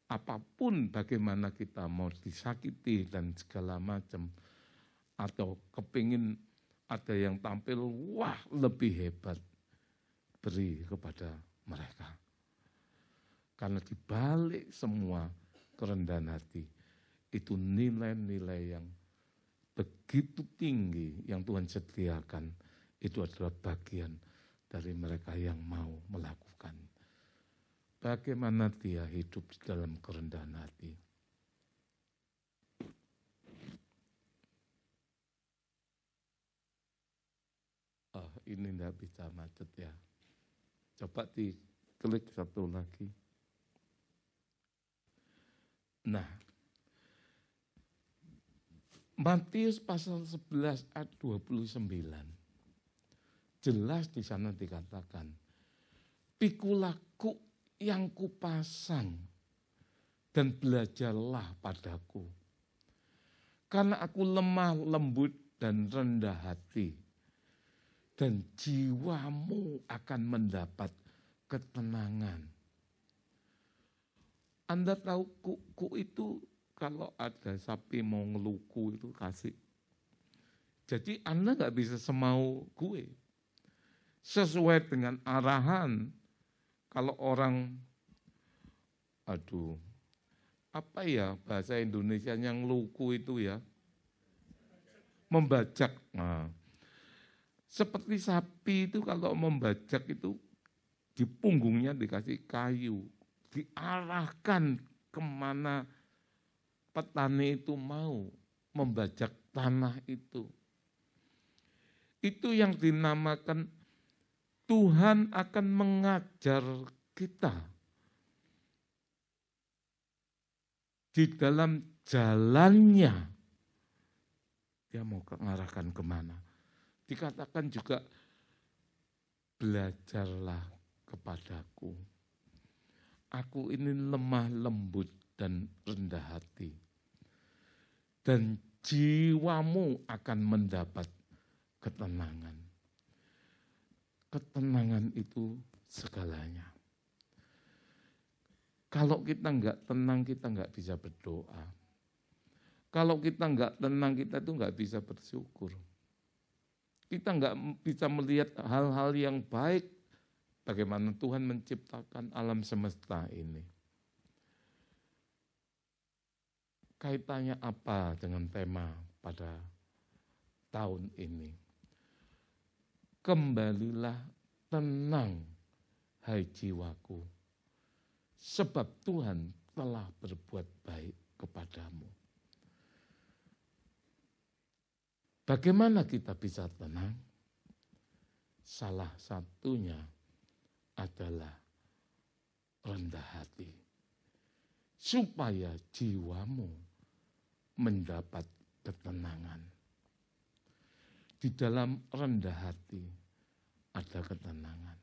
apapun bagaimana kita mau disakiti dan segala macam, atau kepingin ada yang tampil, wah lebih hebat, beri kepada mereka. Karena dibalik semua kerendahan hati, itu nilai-nilai yang begitu tinggi yang Tuhan sediakan, itu adalah bagian dari mereka yang mau melakukan. Bagaimana dia hidup di dalam kerendahan hati. Oh, ini enggak bisa macet ya. Coba diklik satu lagi. Nah, Matius pasal 11 ayat 29. Jelas di sana dikatakan, pikulah yang kupasang dan belajarlah padaku. Karena aku lemah, lembut, dan rendah hati. Dan jiwamu akan mendapat ketenangan. Anda tahu kuku itu kalau ada sapi mau ngeluku itu kasih. Jadi Anda gak bisa semau gue. Sesuai dengan arahan. Kalau orang, apa ya bahasa Indonesia yang luku itu ya? Membajak. Nah, seperti sapi itu kalau membajak itu di punggungnya dikasih kayu, diarahkan kemana petani itu mau membajak tanah itu. Itu yang dinamakan Tuhan akan mengajar kita di dalam jalannya. Dia mau mengarahkan kemana. Dikatakan juga, belajarlah kepadaku. Aku ini lemah lembut dan rendah hati. Dan jiwamu akan mendapat ketenangan. Ketenangan itu segalanya. Kalau kita enggak tenang, kita enggak bisa berdoa. Kalau kita enggak tenang, kita tuh enggak bisa bersyukur. Kita enggak bisa melihat hal-hal yang baik, bagaimana Tuhan menciptakan alam semesta ini. Kaitannya apa dengan tema pada tahun ini? Kembalilah tenang, hai jiwaku, sebab Tuhan telah berbuat baik kepadamu. Bagaimana kita bisa tenang? Salah satunya adalah rendah hati, supaya jiwamu mendapat ketenangan. Di dalam rendah hati ada ketenangan.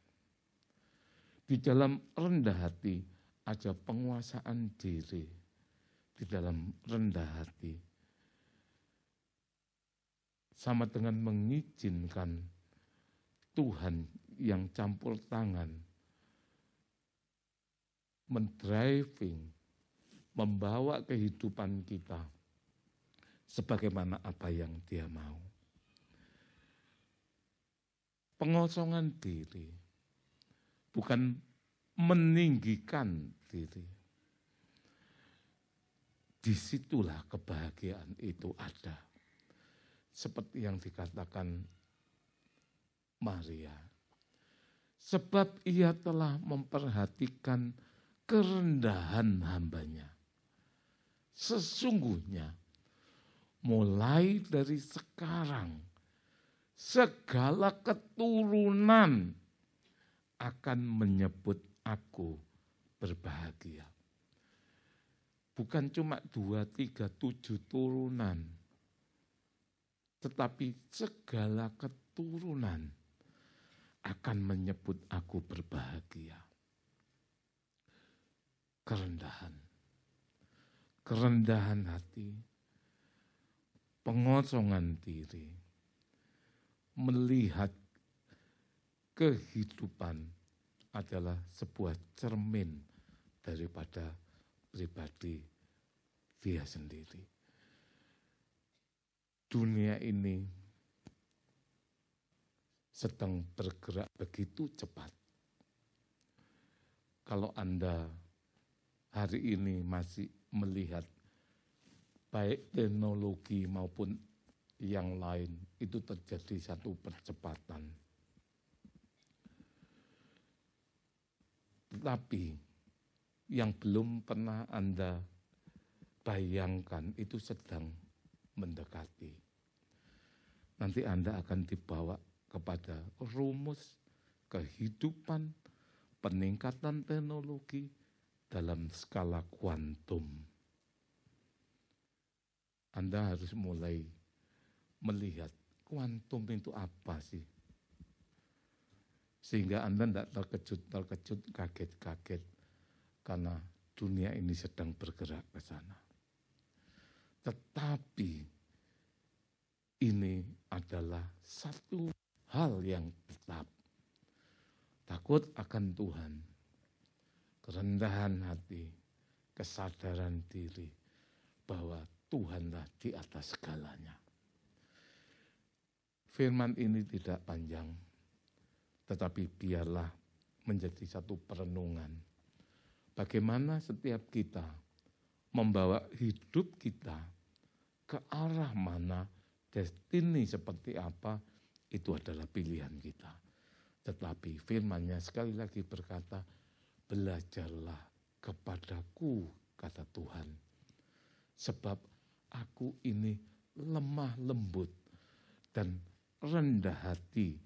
Di dalam rendah hati ada penguasaan diri. Di dalam rendah hati sama dengan mengizinkan Tuhan yang campur tangan, mendriving, membawa kehidupan kita sebagaimana apa yang Dia mau. Pengosongan diri bukan meninggikan diri. Disitulah kebahagiaan itu ada. Seperti yang dikatakan Maria. Sebab ia telah memperhatikan kerendahan hambanya. Sesungguhnya mulai dari sekarang segala keturunan akan menyebut aku berbahagia. Bukan cuma 2, 3, 7 turunan, tetapi segala keturunan akan menyebut aku berbahagia. Kerendahan hati, pengosongan diri, melihat kehidupan adalah sebuah cermin daripada pribadi dia sendiri. Dunia ini sedang bergerak begitu cepat. Kalau Anda hari ini masih melihat baik teknologi maupun yang lain, itu terjadi satu percepatan. Tetapi yang belum pernah Anda bayangkan itu sedang mendekati. Nanti Anda akan dibawa kepada rumus kehidupan, peningkatan teknologi dalam skala kuantum. Anda harus mulai melihat kuantum itu apa sih? Sehingga Anda tidak terkejut, kaget-kaget karena dunia ini sedang bergerak ke sana. Tetapi ini adalah satu hal yang tetap. Takut akan Tuhan, kerendahan hati, kesadaran diri bahwa Tuhanlah di atas segalanya. Firman ini tidak panjang, tetapi biarlah menjadi satu perenungan. Bagaimana setiap kita membawa hidup kita ke arah mana, destiny seperti apa, itu adalah pilihan kita. Tetapi firman-Nya sekali lagi berkata, belajarlah kepadaku, kata Tuhan, sebab aku ini lemah lembut dan rendah hati,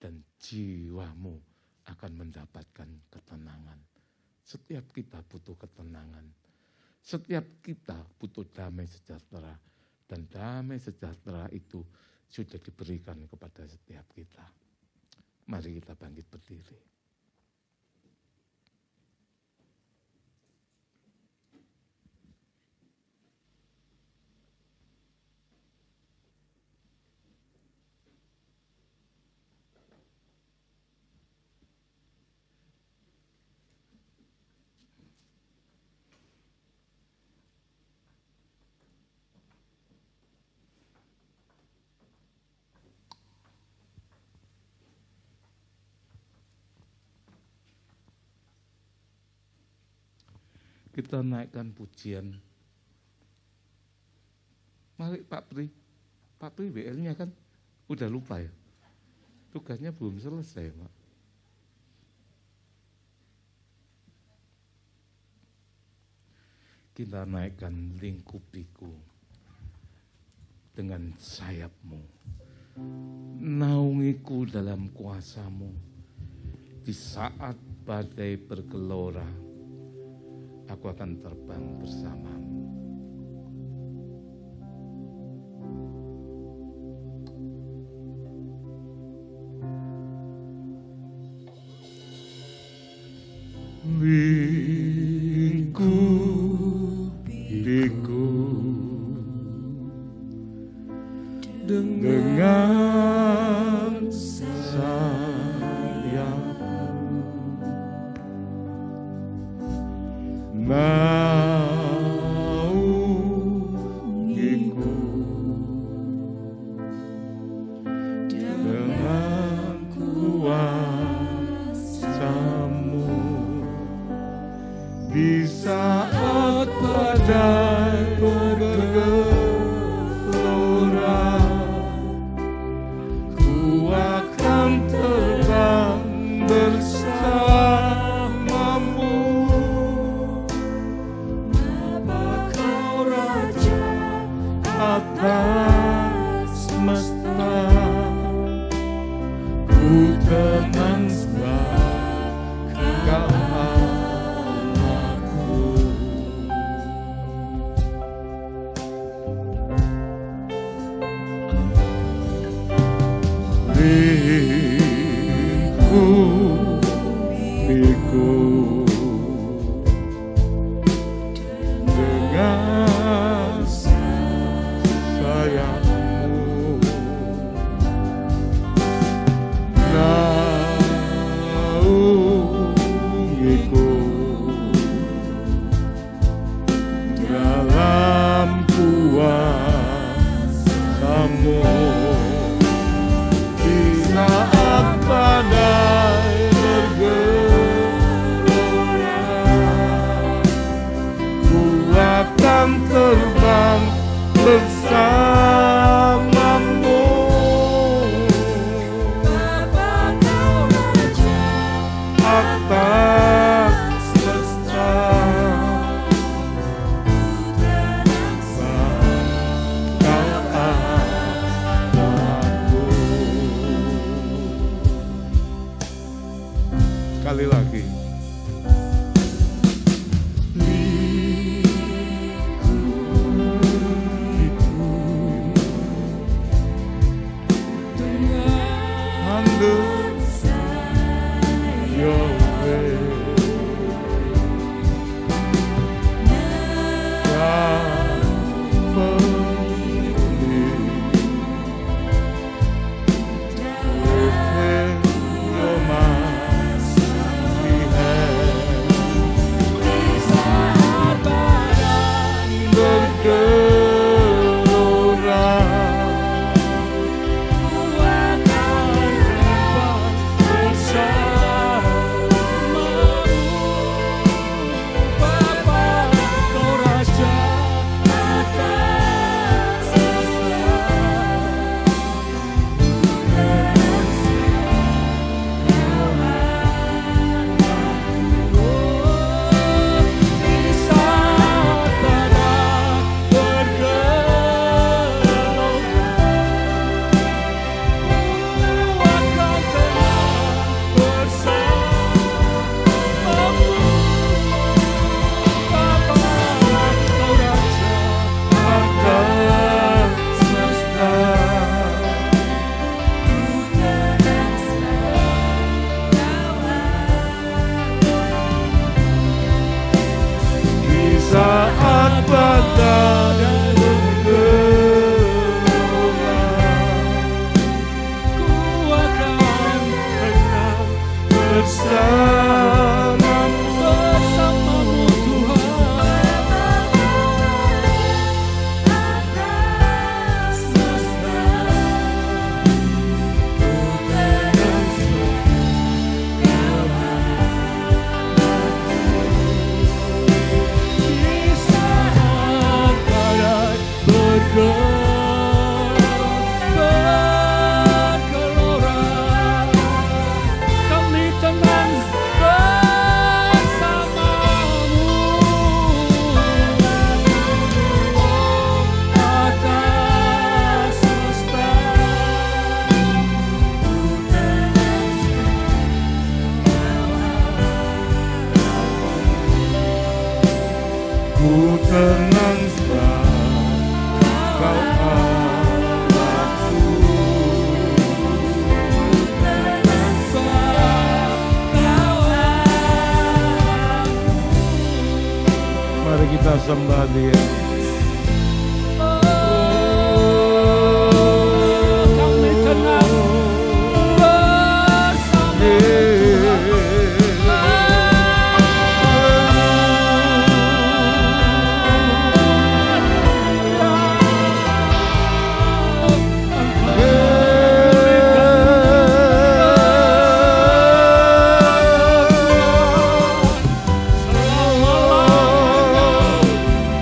dan jiwamu akan mendapatkan ketenangan. Setiap kita butuh ketenangan. Setiap kita butuh damai sejahtera. Dan damai sejahtera itu sudah diberikan kepada setiap kita. Mari kita bangkit berdiri. Kita naikkan pujian. Mari Pak Pri WL-nya kan udah lupa ya. Tugasnya belum selesai, Pak. Kita naikkan lingkupiku dengan sayapmu. Naungiku dalam kuasamu. Di saat badai bergelora, aku akan terbang bersamamu. Lingkupiku dengan sayapmu. Naungiku dengan kuasamu di saat badai bergelora, ku akan terbang bersamamu. Atas semesta, ku tenang sebab Kau anakku. Lingkupiku dengan sayapmu. Naungiku dalam kuasamu. Di saat badai bergelora, ku akan terbang bersamamu. Atas semesta, Kau anakku. Sekali lagi. bersamamu Tuhan. Di saat badai bergelora, kami tenang bersamamu. Atas semesta ku tenang sebab Kau Allahku. Mari kita sembah Dia.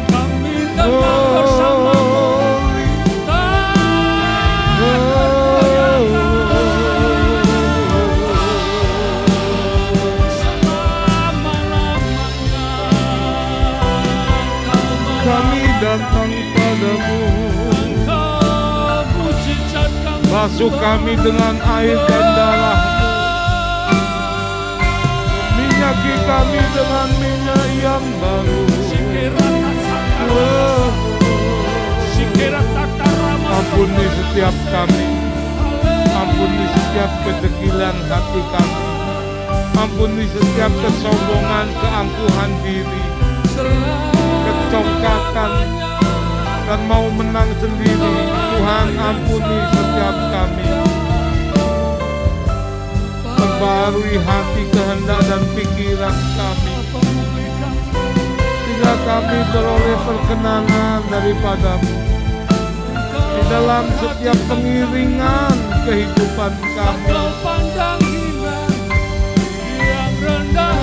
Kami tenang bersama. Kami datang padamu, basuh kami dengan air dan darah, minyaki kami dengan minyak yang baru. Ampuni setiap kami, ampuni setiap kedegilan hati kami, ampuni setiap kesombongan, keangkuhan diri, kecongkakan, dan mau menang sendiri. Tuhan, ampuni setiap kami. Perbarui hati, kehendak, dan pikiran kami, sehingga kami beroleh perkenanan daripadamu di dalam setiap pengiringan kehidupan kami. Yang rendah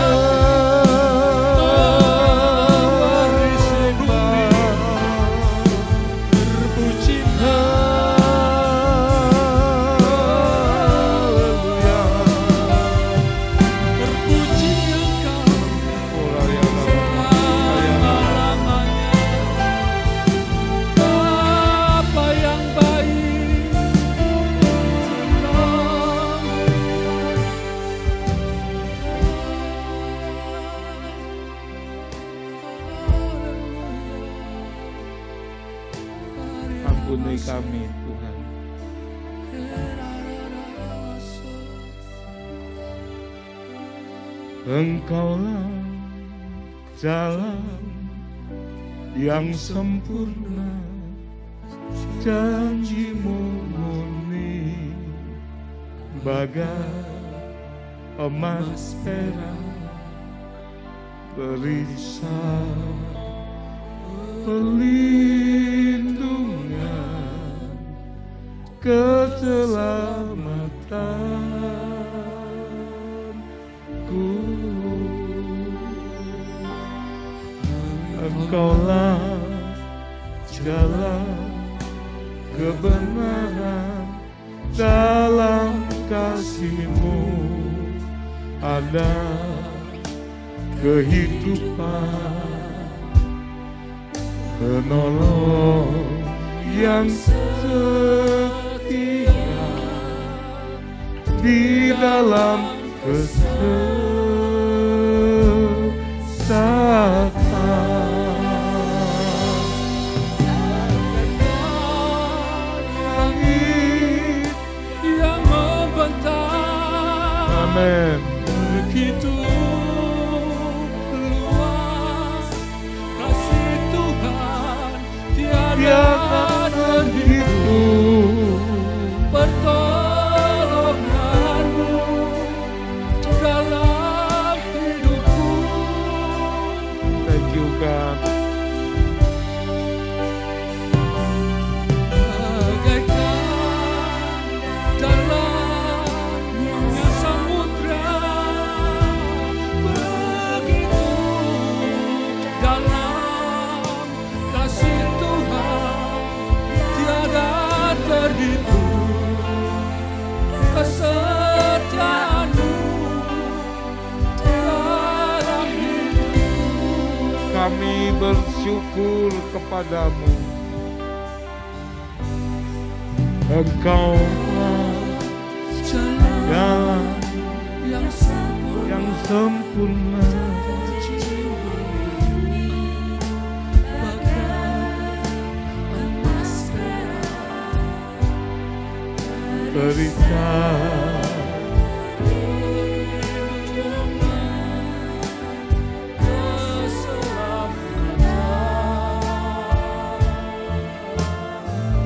ampuni kami Tuhan. Engkaulah jalan yang sempurna, janjimu murni bagai emas perak, perisai perlindungan, keselamatanku. Engkaulah jalan kebenaran, dalam kasih-Mu ada kehidupan. Penolong yang setia di dalam kesesatan. Langit yang membentang, amin, begitu luas kasih Tuhan, tiada terhitung pertolonganmu dalam kami bersyukur kepadamu. Engkau jalan yang sempurna, cerita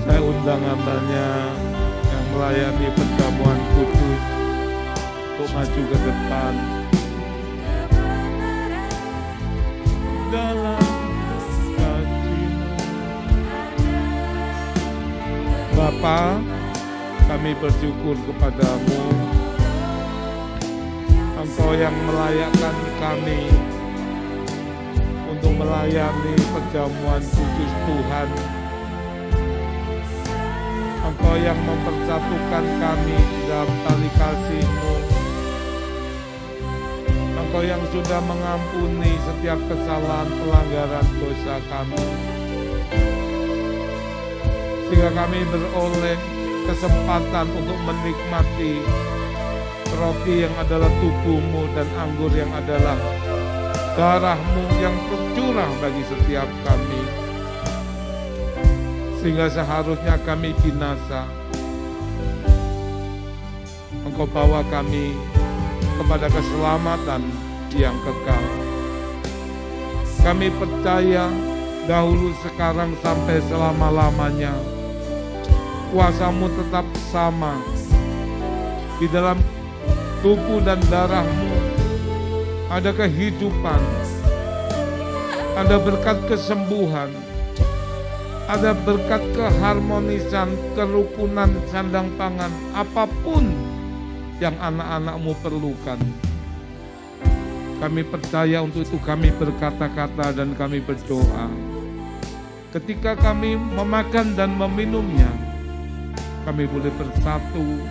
saya undang hambanya yang melayani perjamuan kudus untuk maju ke depan dalam kasih-Mu. Bapa, kami bersyukur kepadamu, Engkau yang melayakkan kami untuk melayani perjamuan kudus Tuhan. Engkau yang mempersatukan kami dalam tali kasih-Mu. Engkau yang sudah mengampuni setiap kesalahan pelanggaran dosa kami, sehingga kami beroleh kesempatan untuk menikmati roti yang adalah tubuh-Mu dan anggur yang adalah darah-Mu yang tercurah bagi setiap kami, sehingga seharusnya kami binasa, Engkau bawa kami kepada keselamatan yang kekal. Kami percaya dahulu, sekarang, sampai selama-lamanya kuasa-Mu tetap sama. Di dalam tubuh dan darah-Mu ada kehidupan, ada berkat kesembuhan, ada berkat keharmonisan, kerukunan, sandang pangan, apapun yang anak-anak-Mu perlukan. Kami percaya untuk itu kami berkata-kata dan kami berdoa. Ketika kami memakan dan meminumnya, kami boleh bersatu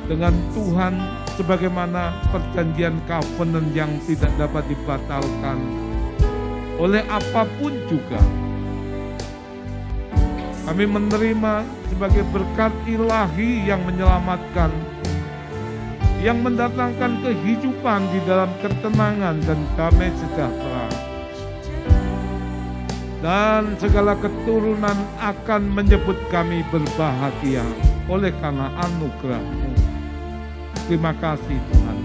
dengan Tuhan sebagaimana perjanjian covenant yang tidak dapat dibatalkan oleh apapun juga. Kami menerima sebagai berkat ilahi yang menyelamatkan, yang mendatangkan kehidupan di dalam ketenangan dan damai sejahtera. Dan segala keturunan akan menyebut kami berbahagia oleh karena anugerah-Mu. Terima kasih Tuhan.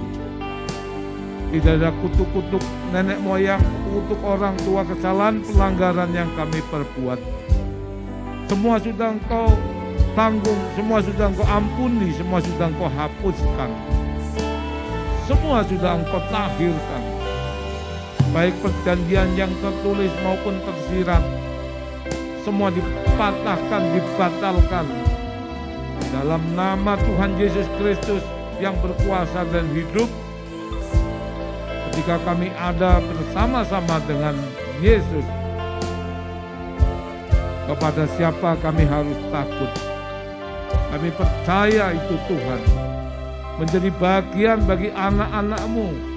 Tidak ada kutuk-kutuk nenek moyang, kutuk orang tua, kesalahan pelanggaran yang kami perbuat. Semua sudah Engkau tanggung, semua sudah Engkau ampuni, semua sudah Engkau hapuskan. Semua sudah Engkau tahirkan. Baik perjanjian yang tertulis maupun tersirat, semua dipatahkan, dibatalkan. Dalam nama Tuhan Yesus Kristus yang berkuasa dan hidup, ketika kami ada bersama-sama dengan Yesus, kepada siapa kami harus takut? Kami percaya itu Tuhan menjadi bagian bagi anak-anak-Mu.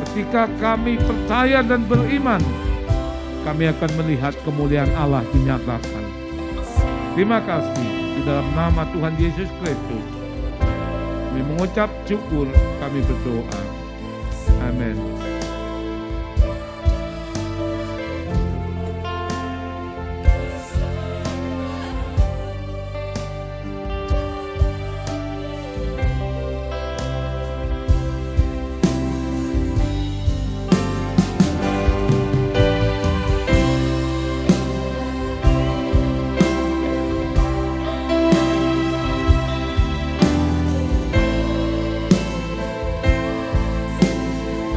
Ketika kami percaya dan beriman, kami akan melihat kemuliaan Allah dinyatakan. Terima kasih di dalam nama Tuhan Yesus Kristus. Kami mengucap syukur, kami berdoa. Amin.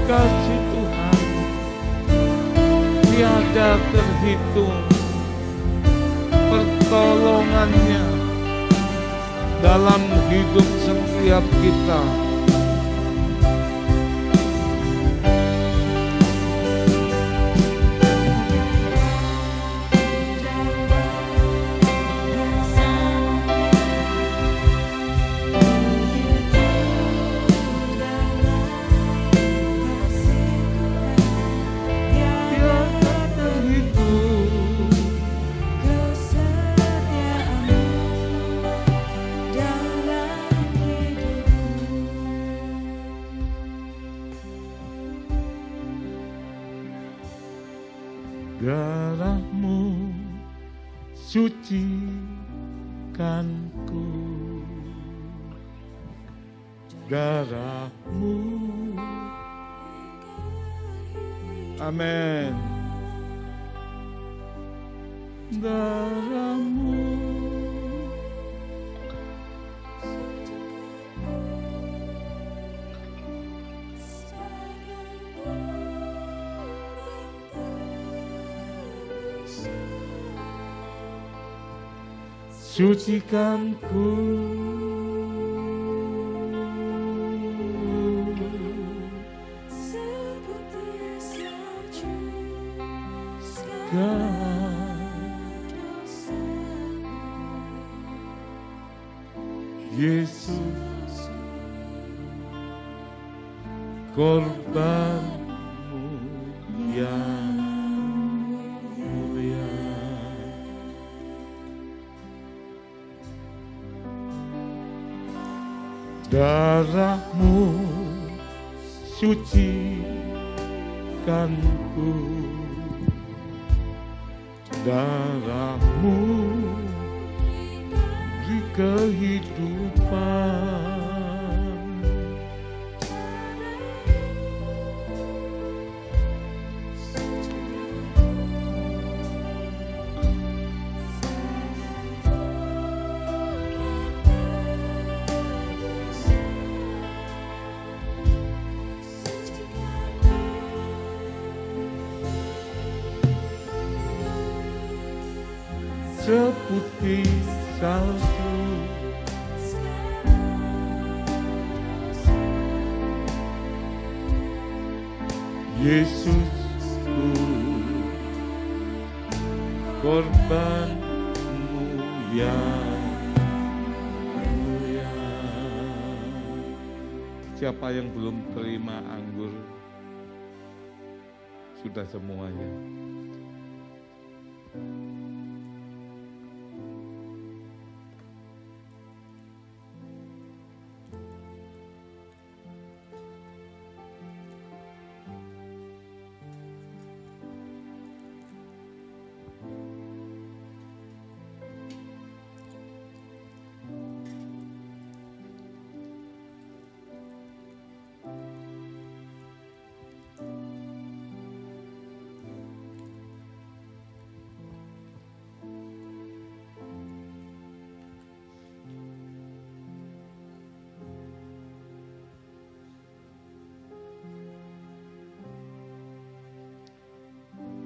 Kasih Tuhan tiada terhitung, pertolongannya dalam hidup setiap kita. Darahmu sucikanku, darahmu. Amin. Darahmu sucikanku, Yesus, korbanmu yang mulia. Darahmu sucikanku, darahmu beri kehidupan. Seputih salju, Yesusku, korbanmu yang mulia. Siapa yang belum terima anggur? Sudah semuanya.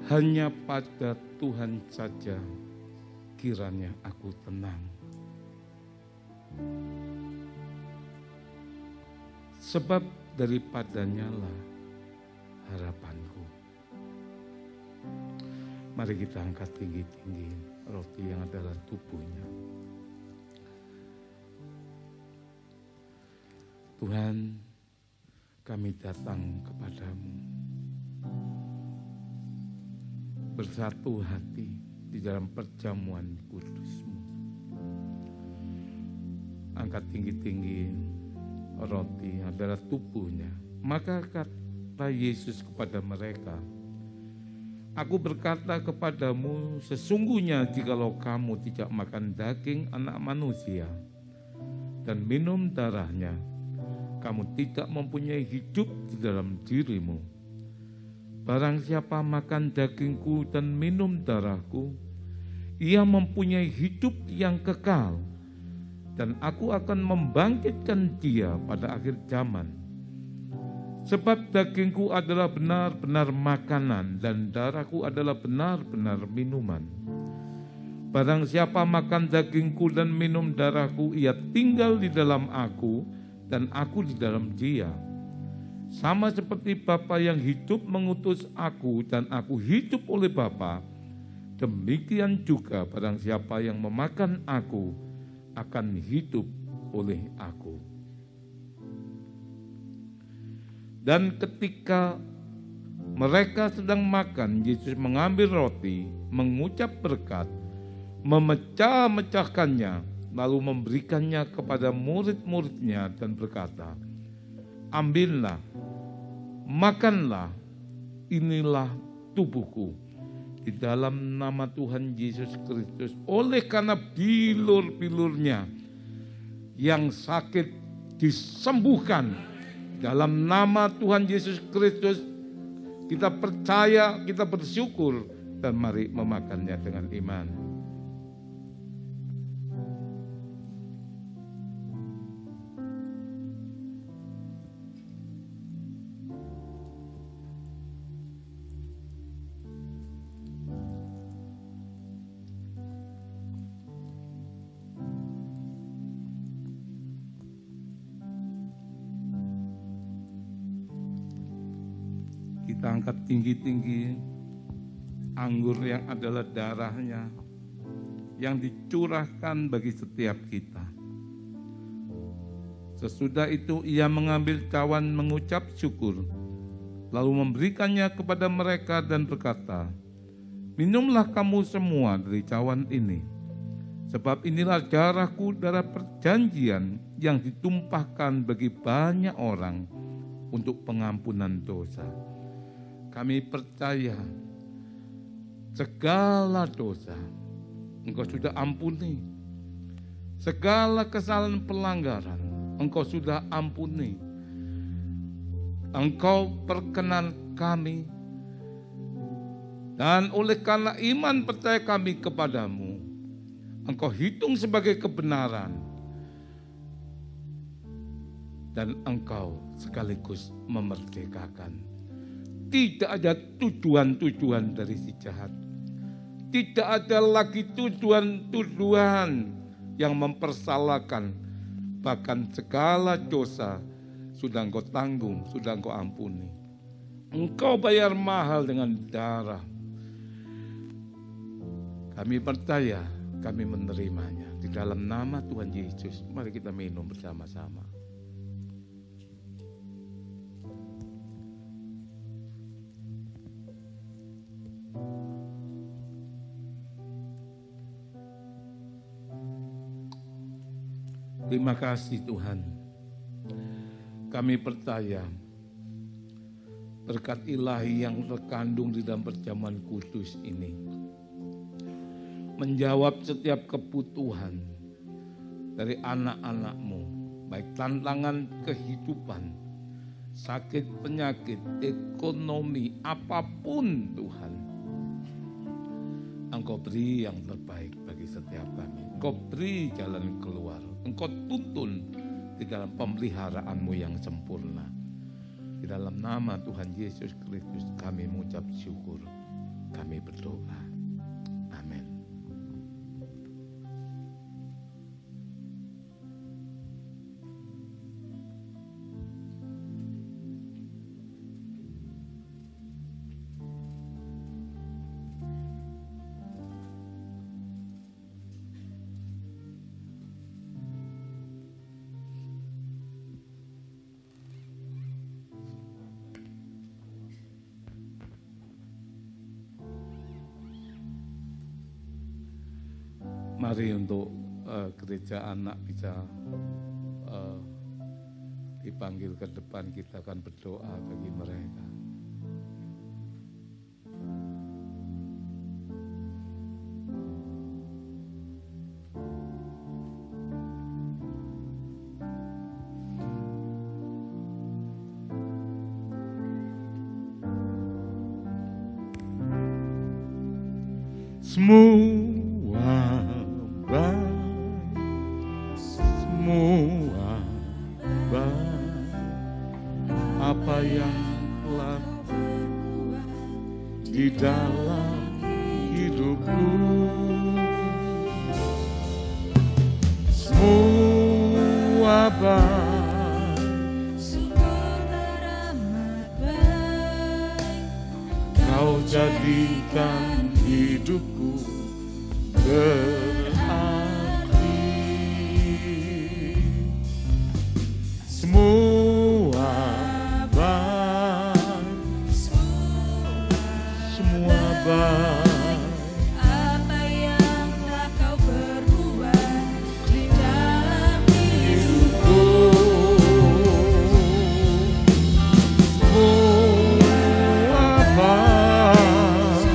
Hanya pada Tuhan saja kiranya aku tenang. Sebab daripadanya lah harapanku. Mari kita angkat tinggi-tinggi roti yang adalah tubuhnya. Tuhan, kami datang kepadamu. Bersatu hati di dalam perjamuan kudus-Mu. Angkat tinggi-tinggi roti adalah tubuhnya. Maka kata Yesus kepada mereka, aku berkata kepadamu, sesungguhnya jikalau kamu tidak makan daging anak manusia dan minum darahnya, kamu tidak mempunyai hidup di dalam dirimu. Barang siapa makan dagingku dan minum darahku, ia mempunyai hidup yang kekal, dan aku akan membangkitkan dia pada akhir zaman. Sebab dagingku adalah benar-benar makanan, dan darahku adalah benar-benar minuman. Barang siapa makan dagingku dan minum darahku, ia tinggal di dalam aku, dan aku di dalam dia. Sama seperti Bapa yang hidup mengutus aku dan aku hidup oleh Bapa, demikian juga barang siapa yang memakan aku akan hidup oleh aku. Dan ketika mereka sedang makan, Yesus mengambil roti, mengucap berkat, memecah-mecahkannya, lalu memberikannya kepada murid-muridnya dan berkata, ambillah, makanlah, inilah tubuhku di dalam nama Tuhan Yesus Kristus. Oleh karena bilur-bilurnya yang sakit disembuhkan, dalam nama Tuhan Yesus Kristus kita percaya, kita bersyukur, dan mari memakannya dengan iman. Kita angkat tinggi-tinggi anggur yang adalah darahnya yang dicurahkan bagi setiap kita. Sesudah itu ia mengambil cawan mengucap syukur, lalu memberikannya kepada mereka dan berkata, "Minumlah kamu semua dari cawan ini, sebab inilah darahku, darah perjanjian yang ditumpahkan bagi banyak orang untuk pengampunan dosa." Kami percaya segala dosa Engkau sudah ampuni, segala kesalahan pelanggaran Engkau sudah ampuni. Engkau perkenan kami, dan oleh karena iman percaya kami kepadamu, Engkau hitung sebagai kebenaran, dan Engkau sekaligus memerdekakan. Tidak ada tuduhan-tuduhan dari si jahat. Tidak ada lagi tuduhan-tuduhan yang mempersalahkan. Bahkan segala dosa sudah Engkau tanggung, sudah Engkau ampuni. Engkau bayar mahal dengan darah. Kami percaya, kami menerimanya. Di dalam nama Tuhan Yesus, mari kita minum bersama-sama. Terima kasih Tuhan. Kami percaya berkat ilahi yang terkandung di dalam perjamuan kudus ini menjawab setiap kebutuhan dari anak-anak-mu, baik tantangan kehidupan, sakit, penyakit, ekonomi, apapun Tuhan. Engkau beri yang terbaik bagi setiap kami. Engkau beri jalan keluar. Engkau tuntun di dalam pemeliharaan-Mu yang sempurna. Di dalam nama Tuhan Yesus Kristus kami mengucap syukur. Kami berdoa. Amin. Mari untuk gereja anak bisa dipanggil ke depan, kita akan berdoa bagi mereka. Semua baik, apa yang telah di dalam hidupku, semua baik, Kau jadikan hidupku berarti. Semua baik, semua baik, apa yang telah Kau perbuat di dalam hidupku. Semua baik,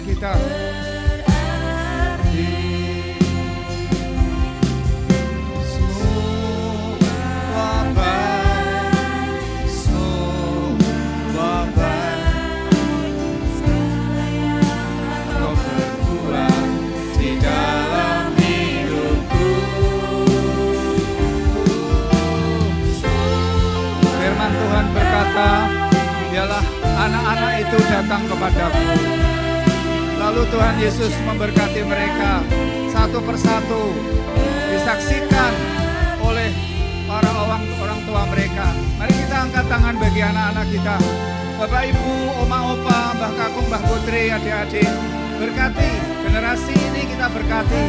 kita. Tuhan berkata, biarlah anak-anak itu datang kepadaku. Lalu Tuhan Yesus memberkati mereka satu persatu, disaksikan oleh para orang tua mereka. Mari kita angkat tangan bagi anak-anak kita. Bapak, Ibu, Oma, Opa, Mbah Kakung, Mbah Putri, adik-adik, berkati generasi ini, kita berkati.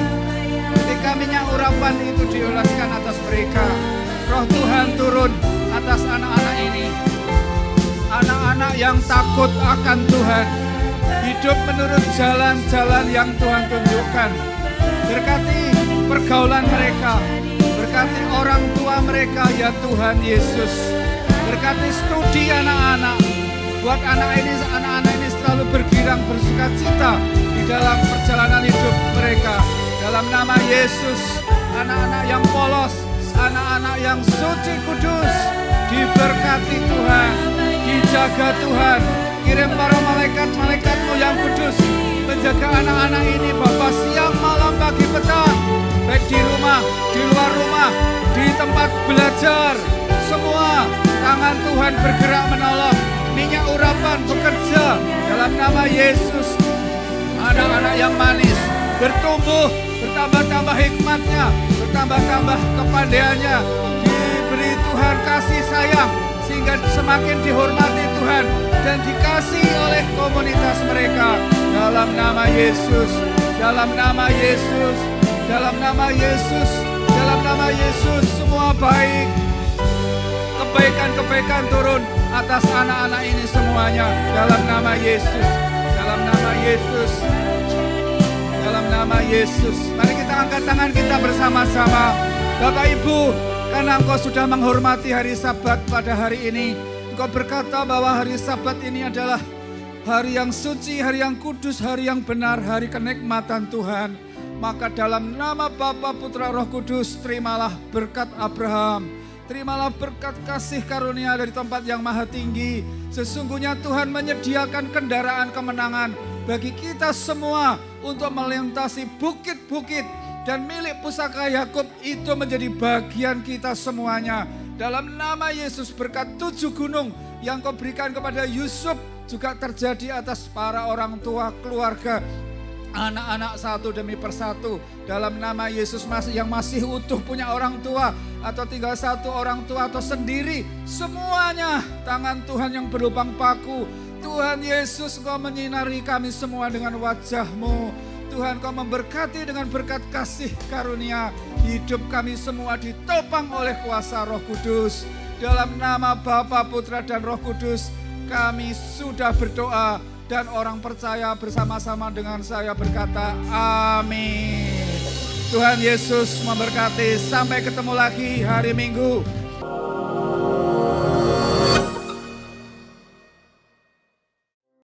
Ketika minyak urapan itu diolaskan atas mereka, Roh Tuhan turun atas anak-anak ini. Anak-anak yang takut akan Tuhan, hidup menurut jalan-jalan yang Tuhan tunjukkan. Berkati pergaulan mereka, berkati orang tua mereka ya Tuhan Yesus. Berkati studi anak-anak, buat anak-anak ini selalu bergirang bersukacita di dalam perjalanan hidup mereka. Dalam nama Yesus, anak-anak yang polos, anak-anak yang suci kudus, diberkati Tuhan, dijaga Tuhan. Kirim para malaikat-malaikatmu yang kudus menjaga anak-anak ini Bapa, siang, malam, pagi, petang, baik di rumah, di luar rumah, di tempat belajar. Semua tangan Tuhan bergerak menolong, minyak urapan bekerja dalam nama Yesus. Anak-anak yang manis bertumbuh, bertambah-tambah hikmatnya, bertambah-tambah kepandaiannya, diberi Tuhan kasih sayang sehingga semakin dihormati Tuhan dan dikasihi oleh komunitas mereka. Dalam nama Yesus, dalam nama Yesus, dalam nama Yesus, dalam nama Yesus, semua baik, kebaikan-kebaikan turun atas anak-anak ini semuanya. Dalam nama Yesus, dalam nama Yesus, dalam nama Yesus. Mari kita angkat tangan kita bersama-sama. Bapak Ibu, karena Engkau sudah menghormati hari Sabat pada hari ini, Engkau berkata bahwa hari Sabat ini adalah hari yang suci, hari yang kudus, hari yang benar, hari kenikmatan Tuhan. Maka dalam nama Bapa, Putra, Roh Kudus, terimalah berkat Abraham, terimalah berkat kasih karunia dari tempat yang maha tinggi. Sesungguhnya Tuhan menyediakan kendaraan kemenangan bagi kita semua untuk melintasi bukit-bukit, dan milik pusaka Yakub itu menjadi bagian kita semuanya. Dalam nama Yesus, berkat 7 gunung yang Kau berikan kepada Yusuf juga terjadi atas para orang tua, keluarga, anak-anak satu demi persatu. Dalam nama Yesus, yang masih utuh punya orang tua atau tinggal satu orang tua atau sendiri, semuanya tangan Tuhan yang berlubang paku. Tuhan Yesus, Kau menyinari kami semua dengan wajah-Mu. Tuhan, Kau memberkati dengan berkat kasih karunia. Hidup kami semua ditopang oleh kuasa Roh Kudus. Dalam nama Bapa, Putra, dan Roh Kudus, kami sudah berdoa. Dan orang percaya bersama-sama dengan saya berkata, amin. Tuhan Yesus memberkati. Sampai ketemu lagi hari Minggu.